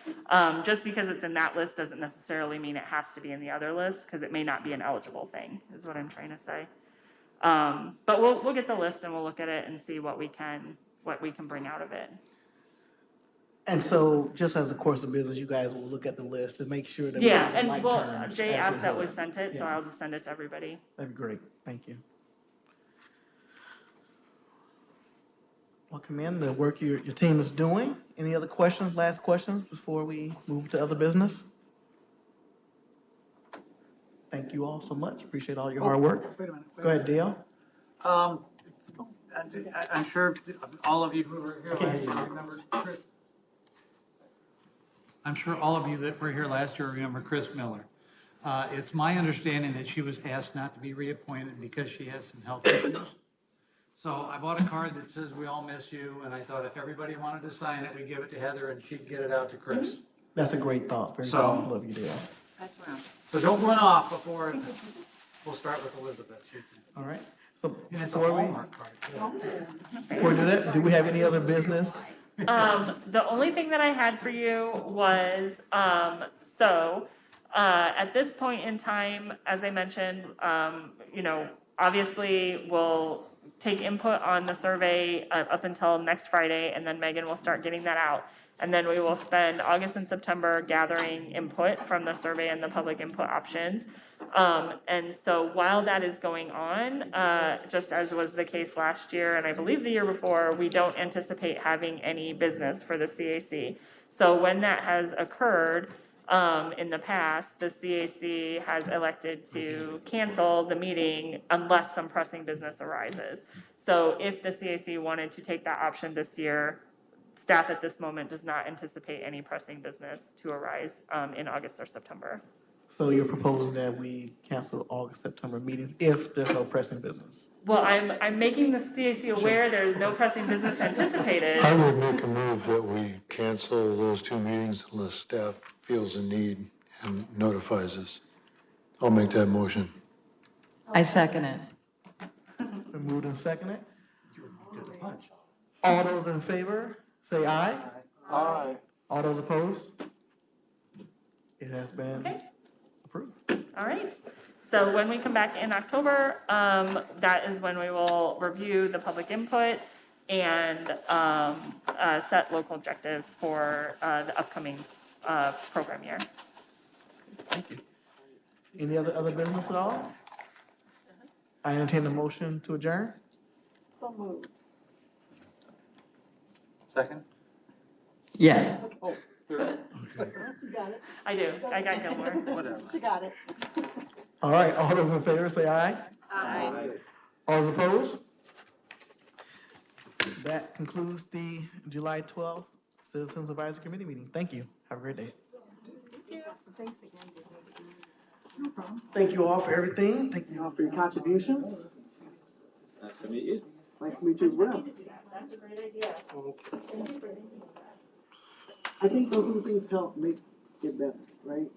just because it's in that list doesn't necessarily mean it has to be in the other list, because it may not be an eligible thing, is what I'm trying to say. But we'll get the list and we'll look at it and see what we can bring out of it. And so, just as a course of business, you guys will look at the list and make sure that. Yeah, we're and on well, like terms Jay as asked that we well. sent it, so Yeah. I'll just send it to everybody. That'd be great, thank you. Welcome in, the work your team is doing. Any other questions, last questions before we move to other business? Thank you all so much, appreciate all your hard work. Wait a minute. Go ahead, Dale. I'm sure all of you who were here last year remember Chris. I'm sure all of you that were here last year remember Chris Miller. It's my understanding that she was asked not to be reappointed because she has some health issues. So I bought a card that says, "We all miss you," and I thought if everybody wanted to sign it, we'd give it to Heather and she'd get it out to Chris. That's a great thought, very So- thoughtful of you, Dale. Pass around. So don't run off before, we'll start with Elizabeth. All right, so And it's a before we Hallmark card. do that, do we have any other business? The only thing that I had for you was, at this point in time, as I mentioned, obviously we'll take input on the survey up until next Friday, and then Megan will start getting that out. And then we will spend August and September gathering input from the survey and the public input options. And so while that is going on, just as was the case last year, and I believe the year before, we don't anticipate having any business for the CAC. So when that has occurred, in the past, the CAC has elected to cancel the meeting unless some pressing business arises. So if the CAC wanted to take that option this year, staff at this moment does not anticipate any pressing business to arise in August or September. So you're proposing that we cancel August, September meetings if there's no pressing business? Well, I'm making the CAC aware there is no pressing business anticipated. I would make a move that we cancel those two meetings unless staff feels a need and notifies us. I'll make that motion. I second it. Been moved and seconded. All those in favor, say aye. Aye. All those opposed? It has been Okay. approved. All right. So when we come back in October, that is when we will review the public input and set local objectives for the upcoming program year. Thank you. Any other business at all? I entertain a motion to adjourn. So moved. Second? Yes. Oh, third. You got it. I do. I got Gilmore. Whatever. You got it. All right, all those in favor, say aye. Aye. All those opposed? That concludes the July 12th Citizens Advisory Committee meeting. Thank you. Have a great day. Thanks again. No problem. Thank you all for everything. Thank You all for your contributions. Nice to meet you. Nice to meet you as well. That's a great idea. I think those little things help make it better, right?